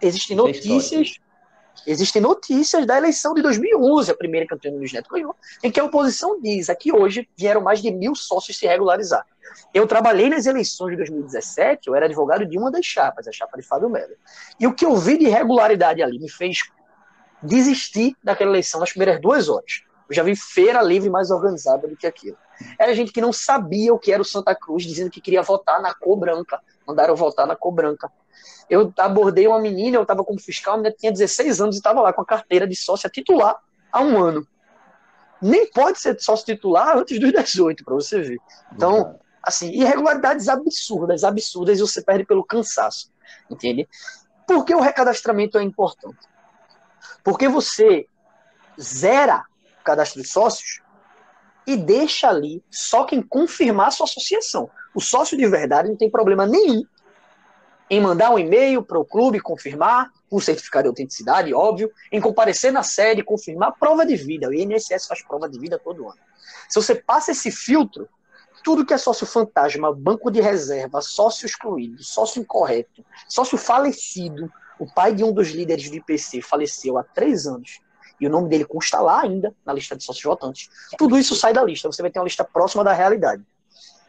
Existem notícias da eleição de 2011, a primeira que Antônio Luiz Neto ganhou, em que a oposição diz que hoje vieram mais de 1.000 sócios se regularizar. Eu trabalhei nas eleições de 2017, eu era advogado de uma das chapas, a chapa de Fábio Melo. E o que eu vi de irregularidade ali me fez desistir daquela eleição nas primeiras 2 horas. Eu já vi feira livre mais organizada do que aquilo. Era gente que não sabia o que era o Santa Cruz, dizendo que queria votar na cor branca. Mandaram votar na cor branca. Eu abordei uma menina, eu estava como fiscal, a menina tinha 16 anos e estava lá com a carteira de sócia titular há 1 ano. Nem pode ser sócio titular antes dos 18, para você ver. Então, assim, irregularidades absurdas, e você perde pelo cansaço. Entende? Por que o recadastramento é importante? Porque você zera o cadastro de sócios e deixa ali só quem confirmar a sua associação. O sócio de verdade não tem problema nenhum em mandar um e-mail para o clube, confirmar, com certificado de autenticidade, óbvio, em comparecer na sede, confirmar prova de vida. O INSS faz prova de vida todo ano. Se você passa esse filtro, tudo que é sócio fantasma, banco de reserva, sócio excluído, sócio incorreto, sócio falecido, o pai de um dos líderes do IPC faleceu há 3 anos, e o nome dele consta lá ainda, na lista de sócios votantes, tudo isso sai da lista, você vai ter uma lista próxima da realidade.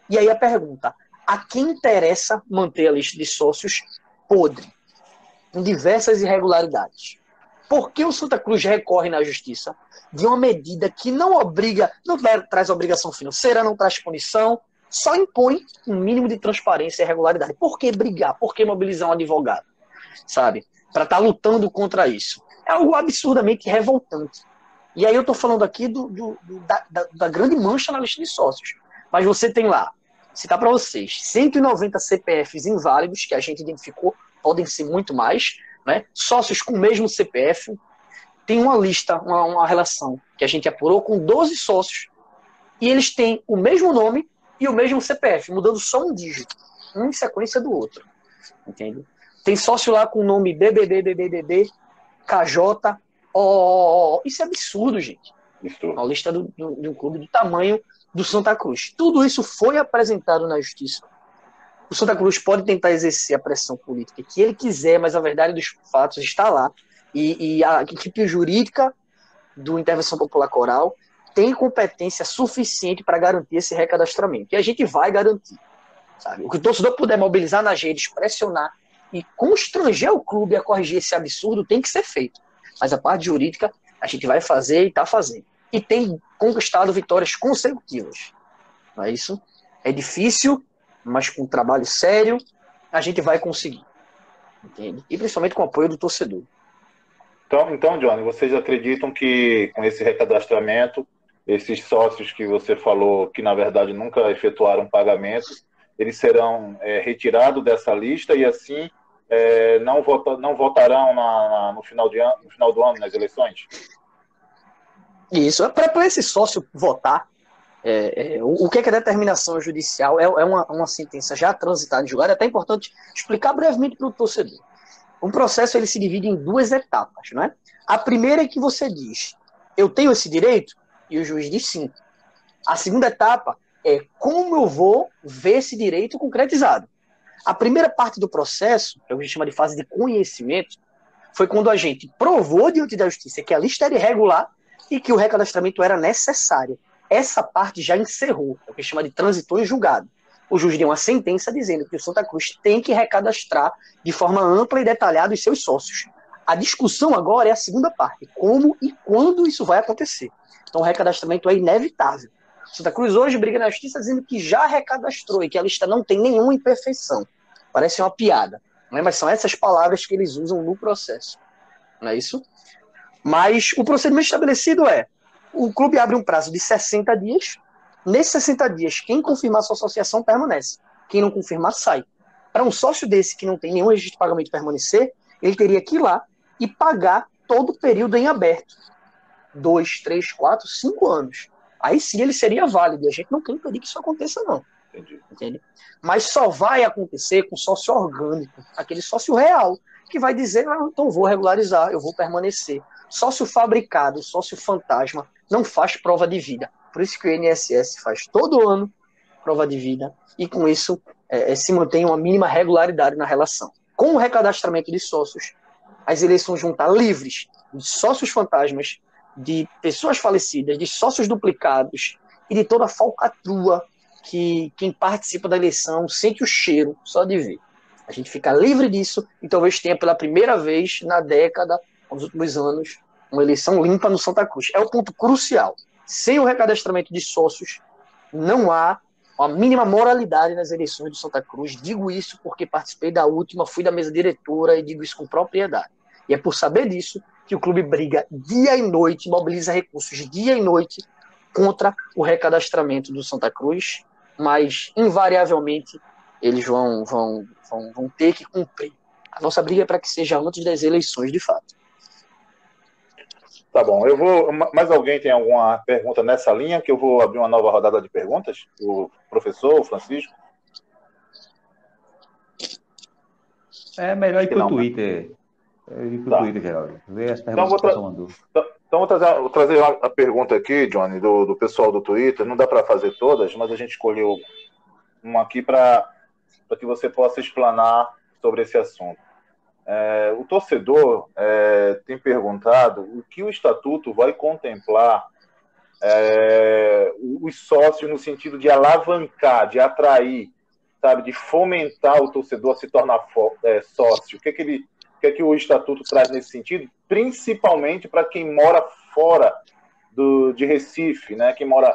E aí a pergunta, a quem interessa manter a lista de sócios podre, com diversas irregularidades. Por que o Santa Cruz recorre na justiça de uma medida que não obriga, não traz obrigação financeira, não traz punição, só impõe um mínimo de transparência e regularidade? Por que brigar? Por que mobilizar um advogado? Sabe? Para estar lutando contra isso. É algo absurdamente revoltante. E aí eu estou falando aqui da grande mancha na lista de sócios. Mas você tem lá, citar para vocês, 190 CPFs inválidos, que a gente identificou, podem ser muito mais, né? Sócios com o mesmo CPF. Tem uma lista, uma relação que a gente apurou com 12 sócios, e eles têm o mesmo nome e o mesmo CPF, mudando só um dígito, um em sequência do outro. Entende? Tem sócio lá com o nome BBB, KJ, isso é absurdo, gente. A lista de um clube do tamanho do Santa Cruz. Tudo isso foi apresentado na justiça. O Santa Cruz pode tentar exercer a pressão política que ele quiser, mas a verdade dos fatos está lá. E a equipe jurídica do Intervenção Popular Coral tem competência suficiente para garantir esse recadastramento. E a gente vai garantir. Sabe? O que o torcedor puder mobilizar nas redes, pressionar e constranger o clube a corrigir esse absurdo tem que ser feito. Mas a parte jurídica a gente vai fazer e está fazendo. E tem conquistado vitórias consecutivas. Não é isso? É difícil, mas com trabalho sério a gente vai conseguir. Entende? E principalmente com o apoio do torcedor. Então, Johnny, vocês acreditam que com esse recadastramento, esses sócios que você falou que na verdade nunca efetuaram pagamentos, eles serão retirados dessa lista e assim não votarão no final do ano nas eleições? Isso. Para esse sócio votar, o que é determinação judicial? É uma sentença já transitada em julgado. É até importante explicar brevemente para o torcedor. Um processo ele se divide em duas etapas, não é? A primeira é que você diz, eu tenho esse direito? E o juiz diz sim. A segunda etapa é como eu vou ver esse direito concretizado. A primeira parte do processo, que a gente chama de fase de conhecimento, foi quando a gente provou diante da justiça que a lista era irregular e que o recadastramento era necessário. Essa parte já encerrou, é o que a gente chama de transitou em julgado. O juiz deu uma sentença dizendo que o Santa Cruz tem que recadastrar de forma ampla e detalhada os seus sócios. A discussão agora é a segunda parte, como e quando isso vai acontecer. Então o recadastramento é inevitável. O Santa Cruz hoje briga na justiça dizendo que já recadastrou e que a lista não tem nenhuma imperfeição. Parece uma piada, não é? Mas são essas palavras que eles usam no processo. Não é isso? Mas o procedimento estabelecido é, o clube abre um prazo de 60 dias. Nesses 60 dias, quem confirmar sua associação permanece. Quem não confirmar, sai. Para um sócio desse que não tem nenhum registro de pagamento permanecer, ele teria que ir lá e pagar todo o período em aberto. 2, 3, 4, 5 anos. Aí sim ele seria válido. E a gente não quer impedir que isso aconteça, não. Entende? Mas só vai acontecer com sócio orgânico, aquele sócio real, que vai dizer, então vou regularizar, eu vou permanecer. Sócio fabricado, sócio fantasma, não faz prova de vida. Por isso que o INSS faz todo ano prova de vida e com isso se mantém uma mínima regularidade na relação. Com o recadastramento de sócios, as eleições vão estar livres de sócios fantasmas, de pessoas falecidas, de sócios duplicados e de toda a falcatrua que quem participa da eleição sente o cheiro só de ver. A gente fica livre disso e talvez tenha pela primeira vez na década, nos últimos anos, uma eleição limpa no Santa Cruz. É o ponto crucial. Sem o recadastramento de sócios, não há a mínima moralidade nas eleições do Santa Cruz. Digo isso porque participei da última, fui da mesa diretora e digo isso com propriedade. E é por saber disso que o clube briga dia e noite, mobiliza recursos dia e noite contra o recadastramento do Santa Cruz, mas invariavelmente eles vão ter que cumprir. A nossa briga é para que seja antes das eleições de fato. Tá bom, mais alguém tem alguma pergunta nessa linha, que eu vou abrir uma nova rodada de perguntas? O professor, o Francisco? É melhor ir para o Twitter. Twitter, Geraldo. Ver as perguntas que você mandou. Então vou trazer a pergunta aqui, Johnny, do pessoal do Twitter. Não dá para fazer todas, mas a gente escolheu uma aqui para que você possa explanar sobre esse assunto. O torcedor tem perguntado o que o estatuto vai contemplar os sócios no sentido de alavancar, de atrair sabe, de fomentar o torcedor a se tornar sócio? O que é que o Estatuto traz nesse sentido? Principalmente para quem mora fora de Recife, né? Quem mora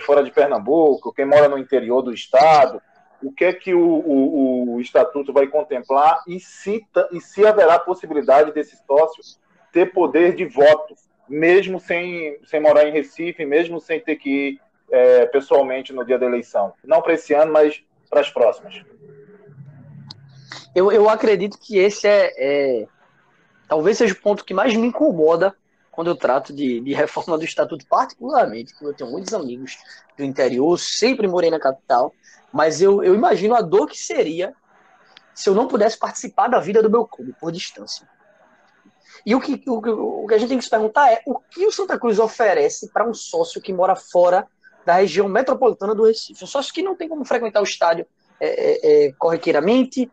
fora de Pernambuco, quem mora no interior do estado. O que é que o Estatuto vai contemplar e se haverá possibilidade desse sócio ter poder de voto, mesmo sem morar em Recife, mesmo sem ter que ir pessoalmente no dia da eleição? Não para esse ano, mas para as próximas. Eu acredito que esse talvez seja o ponto que mais me incomoda quando eu trato de reforma do Estatuto, particularmente, porque eu tenho muitos amigos do interior, sempre morei na capital, mas eu imagino a dor que seria se eu não pudesse participar da vida do meu clube, por distância. E o que a gente tem que se perguntar é o que o Santa Cruz oferece para um sócio que mora fora da região metropolitana do Recife. Um sócio que não tem como frequentar o estádio corriqueiramente,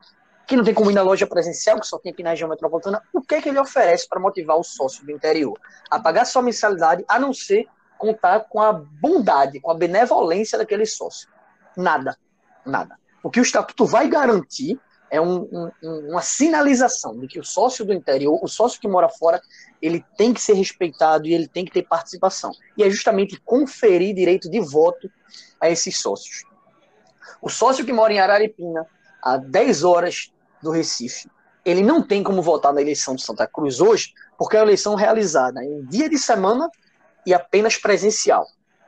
que não tem como ir na loja presencial, que só tem aqui na região metropolitana. O que é que ele oferece para motivar o sócio do interior a pagar sua mensalidade, a não ser contar com a bondade, com a benevolência daquele sócio? Nada. O que o Estatuto vai garantir é uma sinalização de que o sócio do interior, o sócio que mora fora, ele tem que ser respeitado e ele tem que ter participação. E é justamente conferir direito de voto a esses sócios. O sócio que mora em Araripina, a 10 horas do Recife, ele não tem como votar na eleição de Santa Cruz hoje, porque é uma eleição realizada em dia de semana e apenas presencial.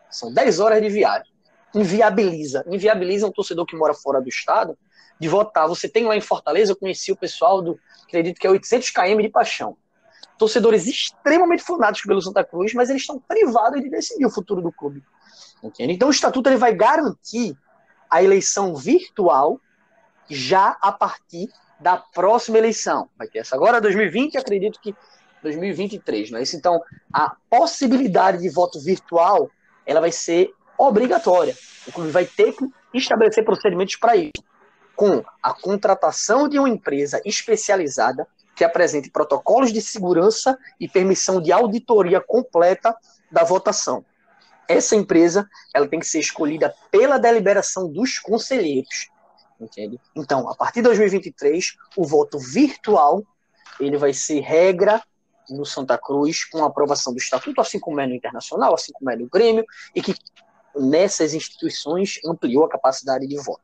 São 10 horas de viagem. Inviabiliza um torcedor que mora fora do estado de votar. Você tem lá em Fortaleza, eu conheci o pessoal acredito que é 800 km de Paixão. Torcedores extremamente fanáticos pelo Santa Cruz, mas eles estão privados de decidir o futuro do clube. Entende? Então o Estatuto ele vai garantir a eleição virtual já a partir da próxima eleição. Vai ter essa agora, 2020, acredito que 2023, não é isso? Então, a possibilidade de voto virtual, ela vai ser obrigatória. O clube vai ter que estabelecer procedimentos para isso, com a contratação de uma empresa especializada que apresente protocolos de segurança e permissão de auditoria completa da votação. Essa empresa, ela tem que ser escolhida pela deliberação dos conselheiros. Entende? Então, a partir de 2023, o voto virtual ele vai ser regra no Santa Cruz, com a aprovação do Estatuto, assim como é no Internacional, assim como é no Grêmio, e que nessas instituições ampliou a capacidade de voto.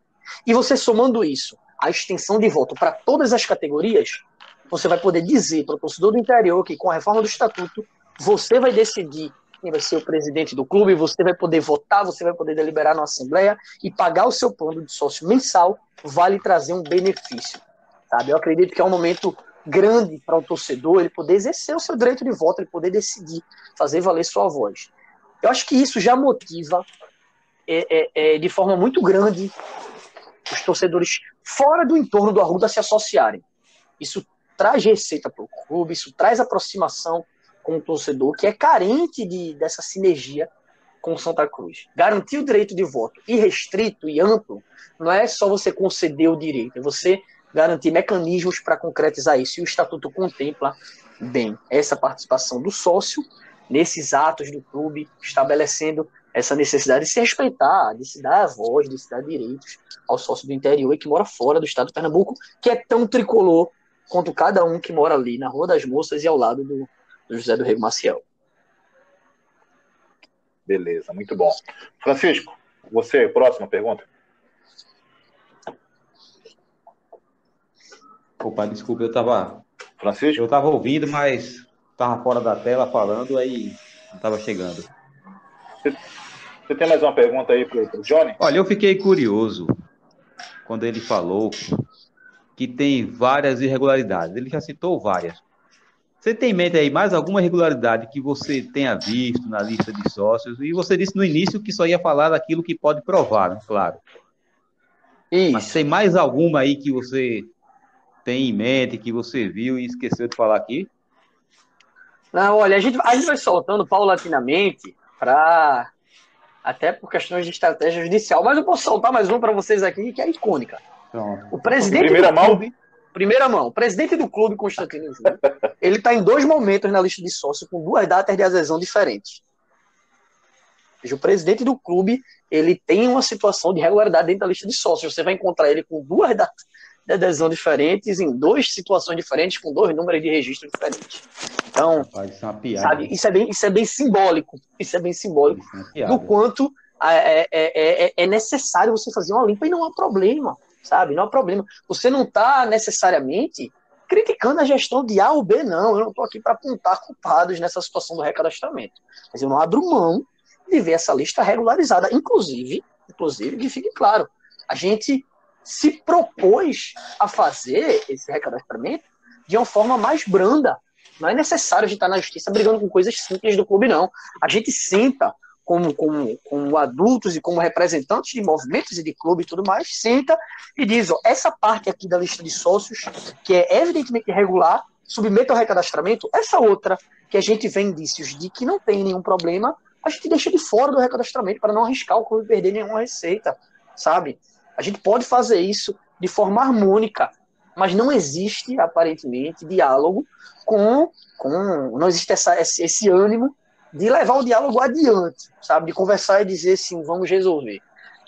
E você somando isso, a extensão de voto para todas as categorias, você vai poder dizer para o torcedor do interior que com a reforma do Estatuto, você vai decidir quem vai ser o presidente do clube, você vai poder votar, você vai poder deliberar na Assembleia e pagar o seu plano de sócio mensal vai lhe trazer um benefício. Sabe? Eu acredito que é um momento grande para o torcedor ele poder exercer o seu direito de voto, ele poder decidir, fazer valer sua voz. Eu acho que isso já motiva de forma muito grande os torcedores fora do entorno do Arruda se associarem. Isso traz receita para o clube, isso traz aproximação com o torcedor que é carente dessa sinergia com o Santa Cruz. Garantir o direito de voto irrestrito e amplo não é só você conceder o direito, é você garantir mecanismos para concretizar isso. E o Estatuto contempla bem essa participação do sócio nesses atos do clube, estabelecendo essa necessidade de se respeitar, de se dar a voz, de se dar direitos ao sócio do interior e que mora fora do estado de Pernambuco, que é tão tricolor quanto cada um que mora ali na Rua das Moças e ao lado do José do Rego Maciel. Beleza, muito bom. Francisco, você, próxima pergunta. Opa, desculpa, eu estava ouvindo, mas estava fora da tela falando, aí não estava chegando. Você tem mais uma pergunta aí para o Johnny? Olha, eu fiquei curioso quando ele falou que tem várias irregularidades. Ele já citou várias. Você tem em mente aí mais alguma irregularidade que você tenha visto na lista de sócios? E você disse no início que só ia falar daquilo que pode provar, né? Claro. Isso. Mas tem mais alguma aí que você tem em mente, que você viu e esqueceu de falar aqui? Não, olha, a gente vai soltando paulatinamente até por questões de estratégia judicial, mas eu posso soltar mais um para vocês aqui, que é icônica. Pronto. O presidente Primeira mão, o presidente do clube, Constantino Júnior, ele está em 2 momentos na lista de sócio com 2 datas de adesão diferentes. Veja, o presidente do clube, ele tem uma situação de regularidade dentro da lista de sócios. Você vai encontrar ele com 2 datas de adesão diferentes, em 2 situações diferentes, com 2 números de registro diferentes. Então, Rapaz, isso é uma piada. sabe, isso é bem simbólico. Isso é bem simbólico Isso é uma piada. do quanto é necessário você fazer uma limpa e não há problema, sabe? Não há problema. Você não está necessariamente criticando a gestão de A ou B, não. Eu não estou aqui para apontar culpados nessa situação do recadastramento. Mas eu não abro mão de ver essa lista regularizada. Inclusive, que fique claro, a gente se propôs a fazer esse recadastramento de uma forma mais branda. Não é necessário a gente estar na justiça brigando com coisas simples do clube, não. A gente senta como adultos e como representantes de movimentos e de clube e tudo mais, senta e diz, ó, essa parte aqui da lista de sócios, que é evidentemente irregular, submeta ao recadastramento, essa outra, que a gente vê indícios de que não tem nenhum problema, a gente deixa de fora do recadastramento para não arriscar o clube perder nenhuma receita, sabe? A gente pode fazer isso de forma harmônica, mas não existe, aparentemente, diálogo não existe esse ânimo de levar o diálogo adiante, sabe? De conversar e dizer assim, vamos resolver.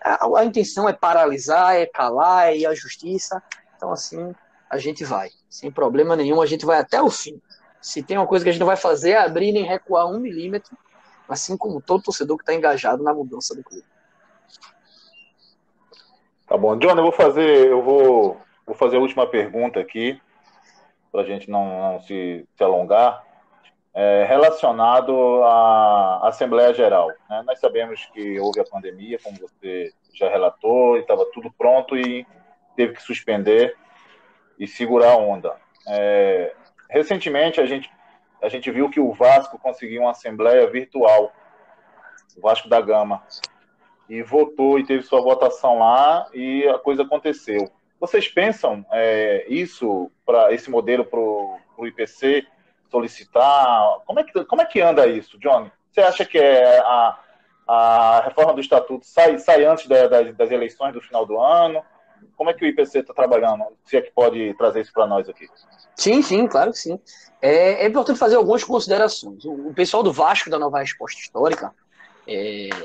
A intenção é paralisar, é calar, é ir à justiça. Então, assim, a gente vai. Sem problema nenhum, a gente vai até o fim. Se tem uma coisa que a gente não vai fazer é abrir nem recuar 1 milímetro, assim como todo torcedor que está engajado na mudança do clube. Tá bom. John, eu vou fazer a última pergunta aqui, para a gente não se alongar. Relacionado à Assembleia Geral, né? Nós sabemos que houve a pandemia, como você já relatou, e estava tudo pronto e teve que suspender e segurar a onda. Recentemente, a gente viu que o Vasco conseguiu uma Assembleia virtual, o Vasco da Gama, e votou e teve sua votação lá e a coisa aconteceu. Vocês pensam isso, para esse modelo para o IPC solicitar? Como é que anda isso, Johnny? Você acha que a reforma do estatuto sai antes das eleições do final do ano? Como é que o IPC está trabalhando? Se é que pode trazer isso para nós aqui. Sim, claro que sim. É importante fazer algumas considerações. O pessoal do Vasco, da Nova Resposta Histórica,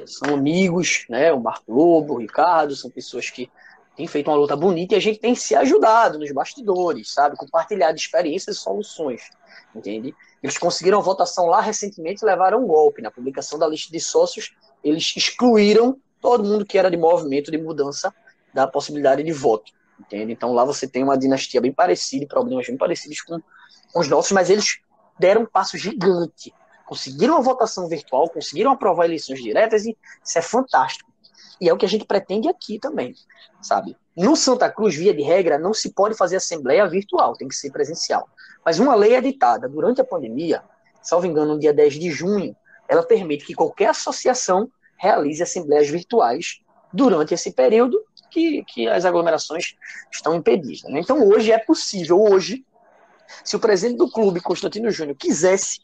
são amigos, né? O Marco Lobo, o Ricardo, são pessoas que têm feito uma luta bonita e a gente tem se ajudado nos bastidores, sabe? Compartilhado experiências e soluções, entende? Eles conseguiram a votação lá recentemente e levaram um golpe. Na publicação da lista de sócios, eles excluíram todo mundo que era de movimento de mudança da possibilidade de voto, entende? Então lá você tem uma dinastia bem parecida, problemas bem parecidos com os nossos, mas eles deram um passo gigante. Conseguiram a votação virtual, conseguiram aprovar eleições diretas e isso é fantástico. E é o que a gente pretende aqui também, sabe? No Santa Cruz, via de regra, não se pode fazer assembleia virtual, tem que ser presencial. Mas uma lei editada durante a pandemia, salvo engano, no dia 10 de junho, ela permite que qualquer associação realize assembleias virtuais durante esse período que as aglomerações estão impedidas, né? Então hoje é possível, se o presidente do clube, Constantino Júnior, quisesse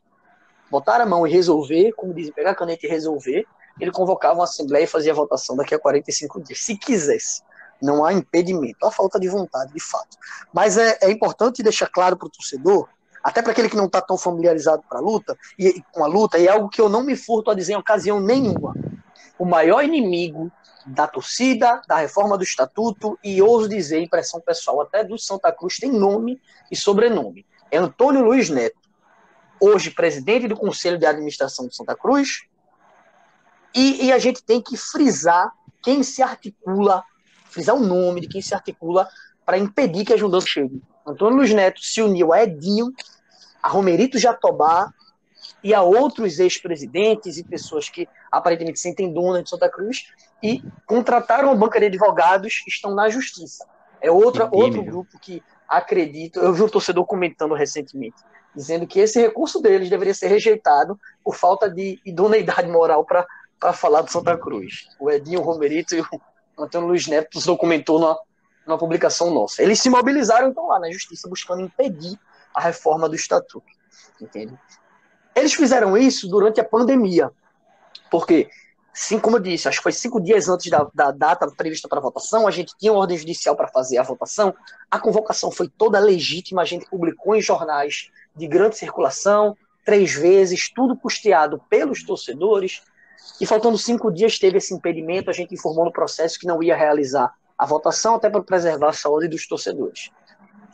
botar a mão e resolver, como dizem, pegar a caneta e resolver, ele convocava uma assembleia e fazia a votação daqui a 45 dias, se quisesse. Não há impedimento, há falta de vontade, de fato. Mas é importante deixar claro para o torcedor, até para aquele que não está tão familiarizado com a luta, e é algo que eu não me furto a dizer em ocasião nenhuma. O maior inimigo da torcida, da reforma do estatuto, e ouso dizer, impressão pessoal, até do Santa Cruz, tem nome e sobrenome. É Antônio Luiz Neto, hoje presidente do Conselho de Administração de Santa Cruz, e a gente tem que frisar quem se articula, frisar o nome de quem se articula para impedir que as mudanças cheguem. Antônio Luiz Neto se uniu a Edinho, a Romerito Jatobá e a outros ex-presidentes e pessoas que aparentemente sentem dona de Santa Cruz e contrataram a banca de advogados, estão na justiça. É outro grupo que acredita, eu vi um torcedor comentando recentemente, dizendo que esse recurso deles deveria ser rejeitado por falta de idoneidade moral para falar do Santa Cruz. O Edinho, o Romerito e o Antônio Luiz Neto documentou numa publicação nossa. Eles se mobilizaram, então, lá na justiça, buscando impedir a reforma do estatuto. Entende? Eles fizeram isso durante a pandemia, porque, sim, como eu disse, acho que foi 5 dias antes da data prevista para a votação, a gente tinha uma ordem judicial para fazer a votação, a convocação foi toda legítima, a gente publicou em jornais de grande circulação, 3 vezes, tudo custeado pelos torcedores, E faltando 5 dias teve esse impedimento, a gente informou no processo que não ia realizar a votação até para preservar a saúde dos torcedores.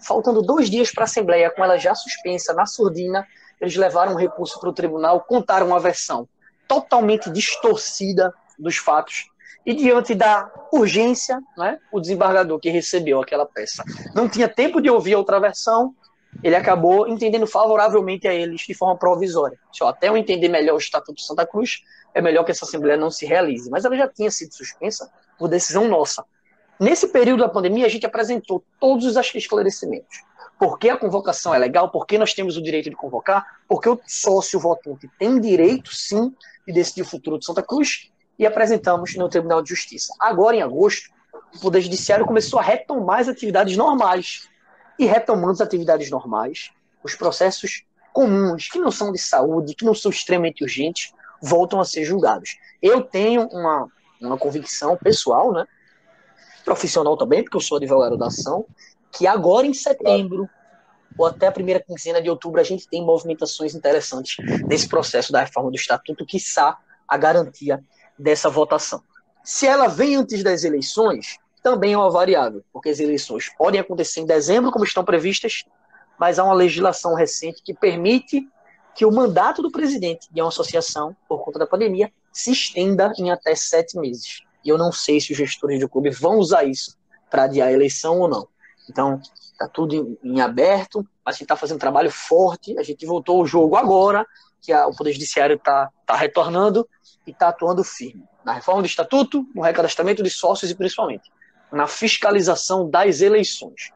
Faltando 2 dias para a Assembleia, com ela já suspensa na surdina, eles levaram um recurso para o tribunal, contaram uma versão totalmente distorcida dos fatos, e diante da urgência, né, o desembargador que recebeu aquela peça não tinha tempo de ouvir a outra versão, ele acabou entendendo favoravelmente a eles de forma provisória. Até eu entender melhor o Estatuto de Santa Cruz, é melhor que essa Assembleia não se realize. Mas ela já tinha sido suspensa por decisão nossa. Nesse período da pandemia, a gente apresentou todos os esclarecimentos. Por que a convocação é legal? Por que nós temos o direito de convocar? Porque o sócio votante tem direito, sim, de decidir o futuro de Santa Cruz, e apresentamos no Tribunal de Justiça. Agora, em agosto, o Poder Judiciário começou a retomar as atividades normais. E retomando as atividades normais, os processos comuns, que não são de saúde, que não são extremamente urgentes, voltam a ser julgados. Eu tenho uma convicção pessoal, né, profissional também, porque eu sou advogado da ação, que agora em setembro, ou até a primeira quinzena de outubro, a gente tem movimentações interessantes nesse processo da reforma do Estatuto, quiçá a garantia dessa votação. Se ela vem antes das eleições, também é uma variável, porque as eleições podem acontecer em dezembro, como estão previstas, mas há uma legislação recente que permite que o mandato do presidente de uma associação, por conta da pandemia, se estenda em até 7 meses. E eu não sei se os gestores do clube vão usar isso para adiar a eleição ou não. Então, está tudo em aberto, a gente está fazendo um trabalho forte, a gente voltou ao jogo agora, que o Poder Judiciário está retornando e está atuando firme. Na reforma do Estatuto, no recadastramento de sócios e principalmente na fiscalização das eleições.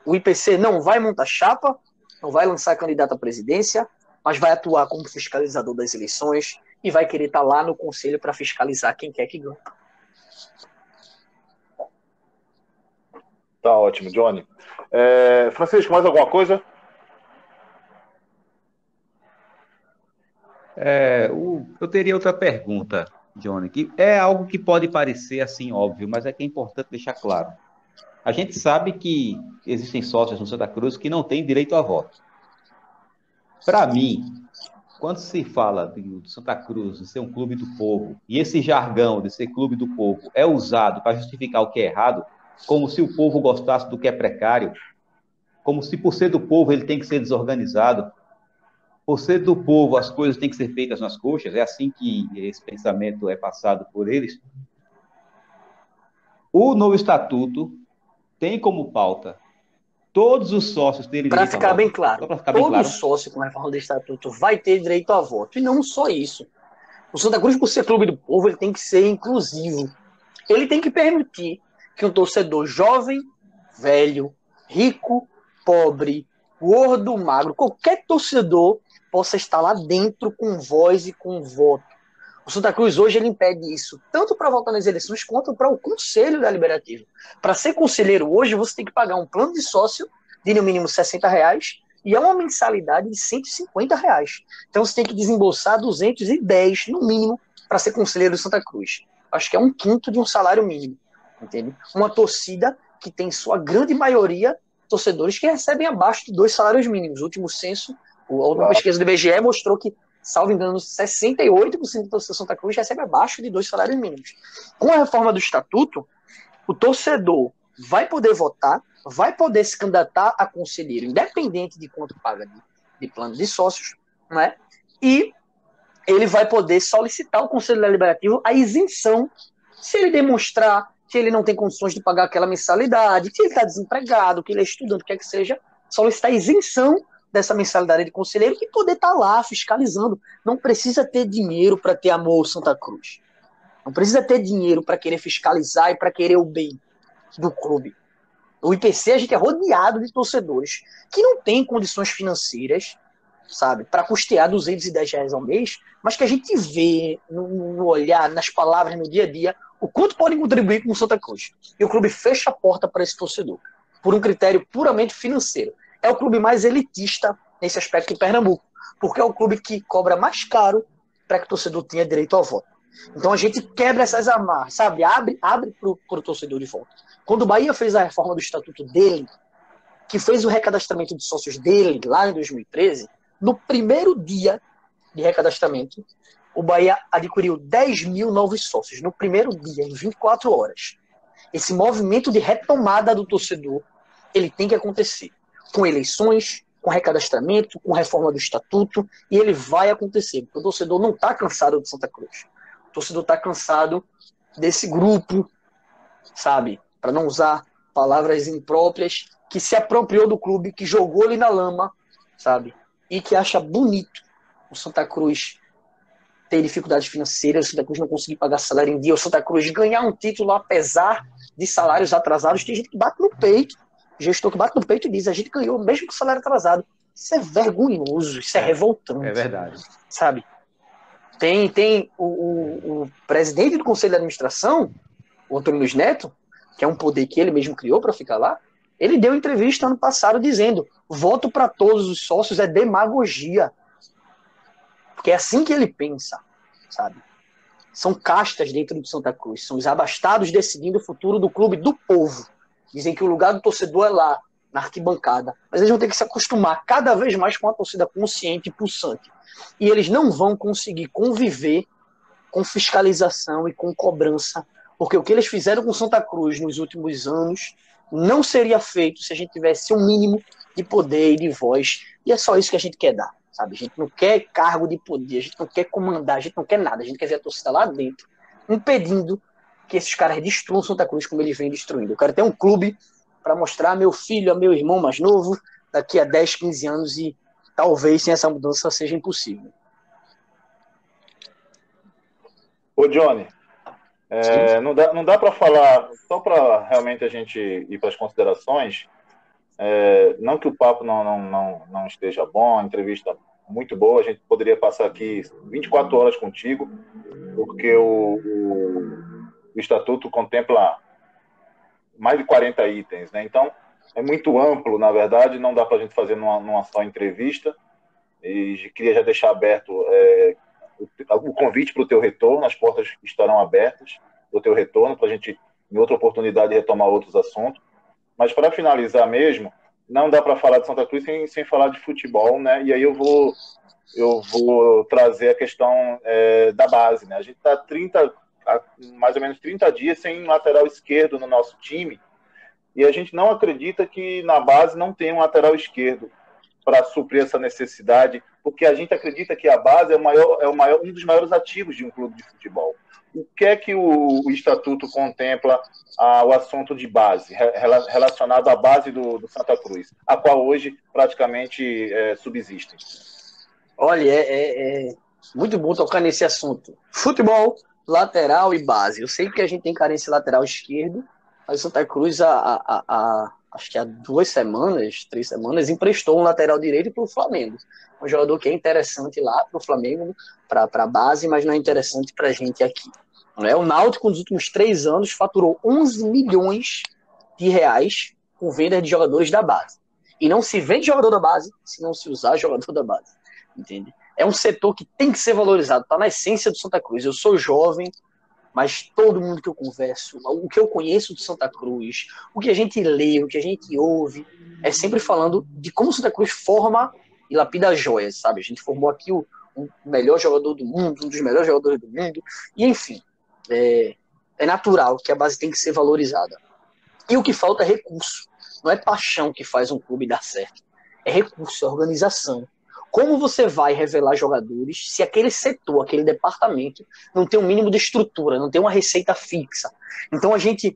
O IPC não vai montar chapa, não vai lançar candidato à presidência, mas vai atuar como fiscalizador das eleições e vai querer estar lá no conselho para fiscalizar quem quer que ganhe. Tá ótimo, Johnny. Francisco, mais alguma coisa? Eu teria outra pergunta, Johnny, que é algo que pode parecer assim óbvio, mas é que é importante deixar claro. A gente sabe que existem sócios no Santa Cruz que não têm direito a voto. Para mim, quando se fala do Santa Cruz de ser um clube do povo, e esse jargão de ser clube do povo é usado para justificar o que é errado, como se o povo gostasse do que é precário, como se por ser do povo ele tem que ser desorganizado, por ser do povo as coisas têm que ser feitas nas coxas, é assim que esse pensamento é passado por eles. O novo estatuto tem como pauta todos os sócios terem direito a voto. Para ficar bem claro, todo sócio com a reforma do estatuto vai ter direito a voto. E não só isso. O Santa Cruz, por ser clube do povo, ele tem que ser inclusivo. Ele tem que permitir que um torcedor jovem, velho, rico, pobre, gordo, magro, qualquer torcedor possa estar lá dentro com voz e com voto. O Santa Cruz hoje ele impede isso, tanto para votar nas eleições quanto para o Conselho Deliberativo. Para ser conselheiro hoje, você tem que pagar um plano de sócio de no mínimo R$60 e é uma mensalidade de R$150. Então você tem que desembolsar 210 no mínimo para ser conselheiro do Santa Cruz. Acho que é 1/5 de um salário mínimo, entende? Uma torcida que tem sua grande maioria torcedores que recebem abaixo de 2 salários mínimos. O último censo, a última pesquisa do IBGE mostrou que, salvo engano, 68% da torcida Santa Cruz recebe abaixo de 2 salários mínimos. Com a reforma do Estatuto, o torcedor vai poder votar, vai poder se candidatar a conselheiro, independente de quanto paga de plano de sócios, né? E ele vai poder solicitar ao Conselho Deliberativo a isenção se ele demonstrar que ele não tem condições de pagar aquela mensalidade, que ele está desempregado, que ele é estudante, o que quer que seja, solicitar a isenção dessa mensalidade de conselheiro e poder estar lá fiscalizando. Não precisa ter dinheiro para ter amor ao Santa Cruz. Não precisa ter dinheiro para querer fiscalizar e para querer o bem do clube. O IPC, a gente é rodeado de torcedores que não têm condições financeiras, sabe, para custear R$210 ao mês, mas que a gente vê no olhar, nas palavras, no dia a dia, o quanto podem contribuir com o Santa Cruz. E o clube fecha a porta para esse torcedor, por um critério puramente financeiro. É o clube mais elitista nesse aspecto em Pernambuco, porque é o clube que cobra mais caro para que o torcedor tenha direito ao voto. Então a gente quebra essas amarras, sabe? Abre para o torcedor de volta. Quando o Bahia fez a reforma do estatuto dele, que fez o recadastramento de sócios dele lá em 2013, no primeiro dia de recadastramento, O Bahia adquiriu 10 mil novos sócios no primeiro dia, em 24 horas. Esse movimento de retomada do torcedor, ele tem que acontecer. Com eleições, com recadastramento, com reforma do estatuto, e ele vai acontecer. Porque o torcedor não está cansado de Santa Cruz. O torcedor está cansado desse grupo, sabe? Para não usar palavras impróprias, que se apropriou do clube, que jogou ele na lama, sabe? E que acha bonito o Santa Cruz ter dificuldades financeiras, o Santa Cruz não conseguir pagar salário em dia, o Santa Cruz ganhar um título apesar de salários atrasados. Tem gente que bate no peito, gestor que bate no peito e diz, a gente ganhou mesmo com salário atrasado. Isso é vergonhoso, isso é revoltante. É verdade. Sabe? Tem o presidente do Conselho de Administração, o Antônio Luiz Neto, que é um poder que ele mesmo criou para ficar lá, ele deu entrevista ano passado dizendo, voto para todos os sócios é demagogia. Porque é assim que ele pensa, sabe? São castas dentro do Santa Cruz, são os abastados decidindo o futuro do clube do povo. Dizem que o lugar do torcedor é lá, na arquibancada. Mas eles vão ter que se acostumar cada vez mais com a torcida consciente e pulsante. E eles não vão conseguir conviver com fiscalização e com cobrança, porque o que eles fizeram com Santa Cruz nos últimos anos não seria feito se a gente tivesse um mínimo de poder e de voz. E é só isso que a gente quer dar, sabe? A gente não quer cargo de poder, a gente não quer comandar, a gente não quer nada, a gente quer ver a torcida lá dentro, impedindo que esses caras destruam Santa Cruz como eles vêm destruindo. Eu quero ter um clube para mostrar a meu filho, a meu irmão mais novo, daqui a 10, 15 anos, e talvez sem essa mudança seja impossível. Ô, Johnny, não dá para falar, só para realmente a gente ir para as considerações, não que o papo não esteja bom, a entrevista muito boa, a gente poderia passar aqui 24 horas contigo, porque o Estatuto contempla mais de 40 itens, né? Então, é muito amplo, na verdade, não dá para a gente fazer numa só entrevista, e queria já deixar aberto o convite para o teu retorno, as portas estarão abertas para o teu retorno, para a gente, em outra oportunidade, retomar outros assuntos. Mas, para finalizar mesmo, não dá para falar de Santa Cruz sem falar de futebol, né? E aí eu vou trazer a questão da base, né? A gente está mais ou menos 30 dias sem lateral esquerdo no nosso time, e a gente não acredita que na base não tem um lateral esquerdo para suprir essa necessidade, porque a gente acredita que a base é um dos maiores ativos de um clube de futebol. O que é que o Estatuto contempla o assunto de base, relacionado à base do Santa Cruz, a qual hoje praticamente subsiste? Olha, é muito bom tocar nesse assunto. Futebol, lateral e base. Eu sei que a gente tem carência lateral esquerdo, mas o Santa Cruz, acho que há 2 semanas, 3 semanas, emprestou um lateral direito para o Flamengo. Um jogador que é interessante lá para o Flamengo, para a base, mas não é interessante para a gente aqui. O Náutico, nos últimos 3 anos, faturou 11 milhões de reais com venda de jogadores da base. E não se vende jogador da base se não se usar jogador da base. Entende? É um setor que tem que ser valorizado, está na essência do Santa Cruz. Eu sou jovem, mas todo mundo que eu converso, o que eu conheço do Santa Cruz, o que a gente lê, o que a gente ouve, é sempre falando de como o Santa Cruz forma e lapida joias, sabe? A gente formou aqui o melhor jogador do mundo, um dos melhores jogadores do mundo, e enfim, é natural que a base tem que ser valorizada. E o que falta é recurso. Não é paixão que faz um clube dar certo. É recurso, é organização. Como você vai revelar jogadores se aquele setor, aquele departamento, não tem um mínimo de estrutura, não tem uma receita fixa? Então a gente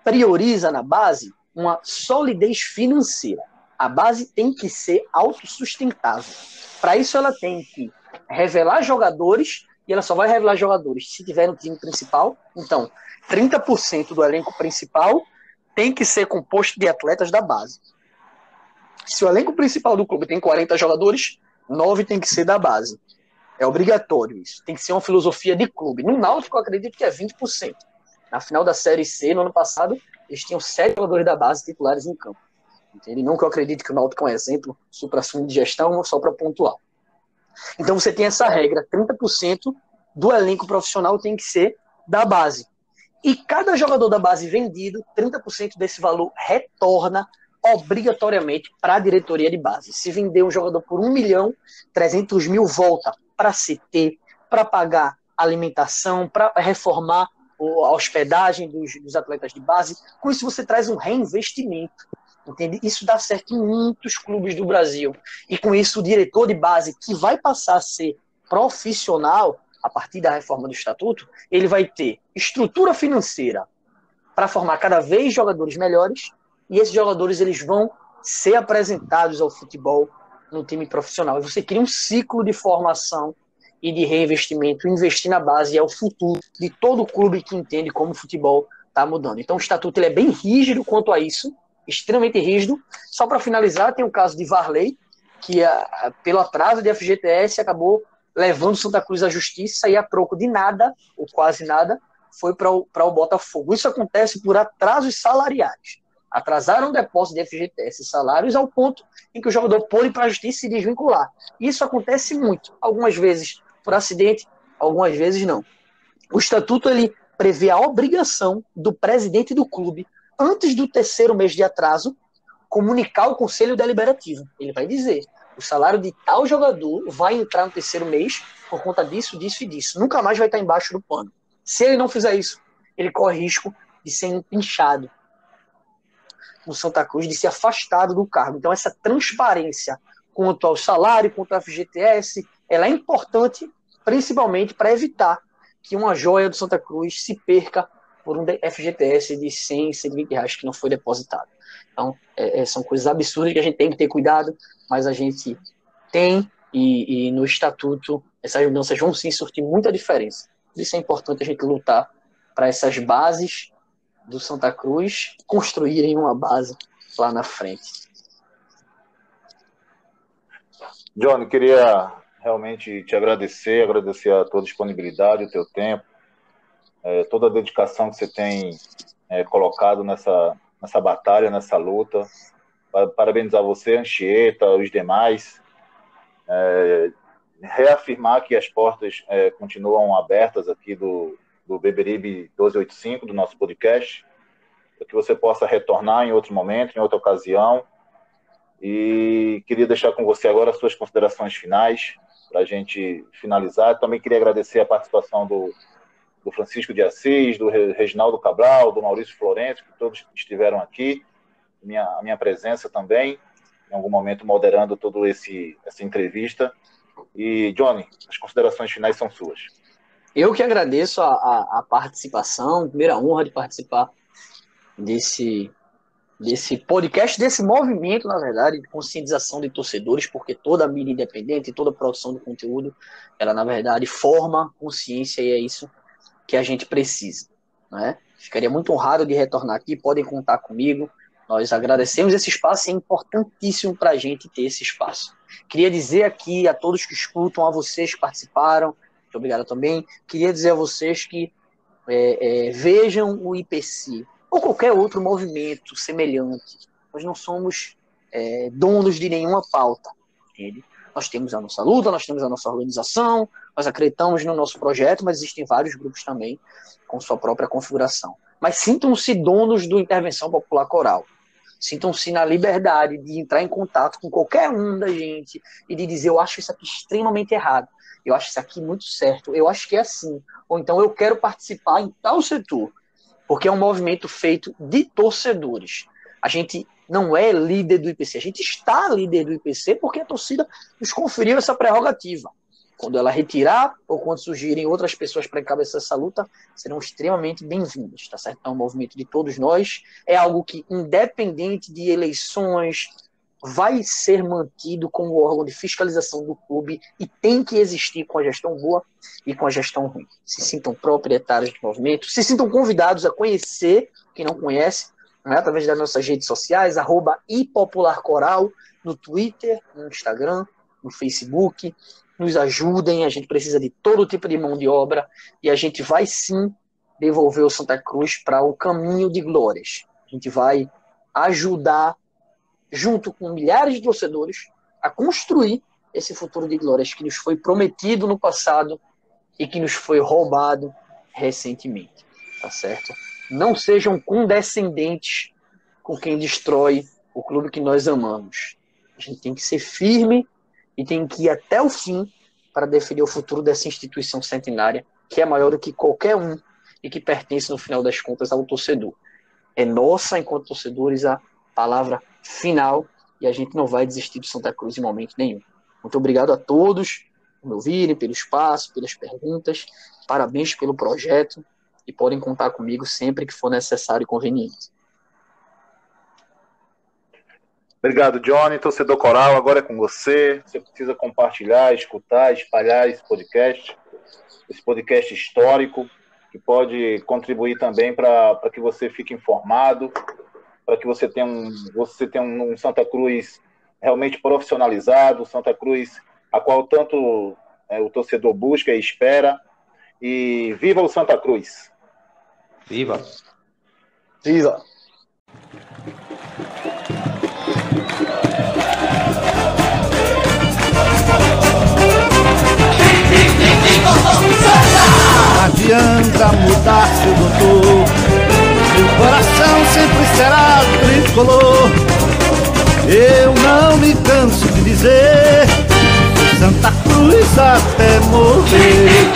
prioriza na base uma solidez financeira. A base tem que ser autossustentável. Para isso ela tem que revelar jogadores, e ela só vai revelar jogadores se tiver no time principal. Então, 30% do elenco principal tem que ser composto de atletas da base. Se o elenco principal do clube tem 40 jogadores, 9 tem que ser da base. É obrigatório isso. Tem que ser uma filosofia de clube. No Náutico, eu acredito que é 20%. Na final da Série C, no ano passado, eles tinham 7 jogadores da base titulares em campo. Entende? Não que eu acredite que o Náutico é um exemplo, supra-sumo de gestão, só para pontuar. Então você tem essa regra, 30% do elenco profissional tem que ser da base. E cada jogador da base vendido, 30% desse valor retorna obrigatoriamente para a diretoria de base. Se vender um jogador por 1.300.000, volta para CT, para pagar alimentação, para reformar a hospedagem dos atletas de base. Com isso você traz um reinvestimento. Entende? Isso dá certo em muitos clubes do Brasil. E com isso o diretor de base, que vai passar a ser profissional a partir da reforma do estatuto, ele vai ter estrutura financeira para formar cada vez jogadores melhores, e esses jogadores eles vão ser apresentados ao futebol no time profissional. E você cria um ciclo de formação e de reinvestimento. Investir na base é o futuro de todo clube que entende como o futebol está mudando. Então o estatuto ele é bem rígido quanto a isso, extremamente rígido. Só para finalizar, tem o caso de Varley, que pelo atraso de FGTS acabou levando Santa Cruz à justiça e a troco de nada, ou quase nada, foi para o Botafogo. Isso acontece por atrasos salariais. Atrasaram o depósito de FGTS e salários ao ponto em que o jogador pôde ir para a justiça e se desvincular. Isso acontece muito. Algumas vezes por acidente, algumas vezes não. O estatuto ele prevê a obrigação do presidente do clube, antes do 3º mês de atraso, comunicar ao conselho deliberativo. Ele vai dizer: o salário de tal jogador vai entrar no 3º mês por conta disso, disso e disso. Nunca mais vai estar embaixo do pano. Se ele não fizer isso, ele corre risco de ser empinchado no Santa Cruz, de ser afastado do cargo. Então essa transparência quanto ao salário, quanto ao FGTS, ela é importante principalmente para evitar que uma joia do Santa Cruz se perca por um FGTS de 100, 120 reais que não foi depositado. Então, são coisas absurdas que a gente tem que ter cuidado, mas a gente tem, e no estatuto essas mudanças vão sim surtir muita diferença. Por isso é importante a gente lutar para essas bases do Santa Cruz construírem uma base lá na frente. Johnny, queria realmente te agradecer a tua disponibilidade, o teu tempo, toda a dedicação que você tem colocado nessa batalha, nessa luta. Parabenizar você, Anchieta, os demais. Reafirmar que as portas continuam abertas aqui do Beberibe 1285, do nosso podcast, para que você possa retornar em outro momento, em outra ocasião. E queria deixar com você agora as suas considerações finais, para a gente finalizar. Também queria agradecer a participação do Francisco de Assis, do Reginaldo Cabral, do Maurício Florencio, que todos estiveram aqui, a minha presença também, em algum momento moderando toda essa entrevista. E, Johnny, as considerações finais são suas. Eu que agradeço a participação, primeira honra de participar desse podcast, desse movimento, na verdade, de conscientização de torcedores, porque toda a mídia independente, toda a produção de conteúdo, ela, na verdade, forma consciência, e é isso que a gente precisa, né? Ficaria muito honrado de retornar aqui, podem contar comigo. Nós agradecemos esse espaço, é importantíssimo para a gente ter esse espaço. Queria dizer aqui a todos que escutam, a vocês que participaram, muito obrigado também. Queria dizer a vocês que vejam o IPC, ou qualquer outro movimento semelhante. Nós não somos donos de nenhuma pauta, entende? Nós temos a nossa luta, nós temos a nossa organização, nós acreditamos no nosso projeto, mas existem vários grupos também com sua própria configuração. Mas sintam-se donos do Intervenção Popular Coral. Sintam-se na liberdade de entrar em contato com qualquer um da gente e de dizer: eu acho isso aqui extremamente errado, eu acho isso aqui muito certo, eu acho que é assim, ou então eu quero participar em tal setor, porque é um movimento feito de torcedores. A gente não é líder do IPC, a gente está líder do IPC porque a torcida nos conferiu essa prerrogativa. Quando ela retirar, ou quando surgirem outras pessoas para encabeçar essa luta, serão extremamente bem-vindas, tá certo? É um movimento de todos nós, é algo que, independente de eleições, vai ser mantido como órgão de fiscalização do clube e tem que existir com a gestão boa e com a gestão ruim. Se sintam proprietários do movimento, se sintam convidados a conhecer, quem não conhece, né, através das nossas redes sociais, @ipopularcoral, no Twitter, no Instagram, no Facebook. Nos ajudem, a gente precisa de todo tipo de mão de obra e a gente vai sim devolver o Santa Cruz para o caminho de glórias. A gente vai ajudar, junto com milhares de torcedores, a construir esse futuro de glórias que nos foi prometido no passado e que nos foi roubado recentemente, tá certo? Não sejam condescendentes com quem destrói o clube que nós amamos. A gente tem que ser firme e tem que ir até o fim para definir o futuro dessa instituição centenária, que é maior do que qualquer um e que pertence, no final das contas, ao torcedor. É nossa, enquanto torcedores, a palavra final, e a gente não vai desistir do Santa Cruz em momento nenhum. Muito obrigado a todos por me ouvirem, pelo espaço, pelas perguntas, parabéns pelo projeto, e podem contar comigo sempre que for necessário e conveniente. Obrigado, Johnny. Torcedor Coral, agora é com você. Você precisa compartilhar, escutar, espalhar esse podcast histórico, que pode contribuir também para que você fique informado, para que você tenha um Santa Cruz realmente profissionalizado, Santa Cruz a qual tanto o torcedor busca e espera. E viva o Santa Cruz! Viva! Viva! Não adianta mudar, seu doutor, meu coração sempre será tricolor. Eu não me canso de dizer, Santa Cruz até morrer.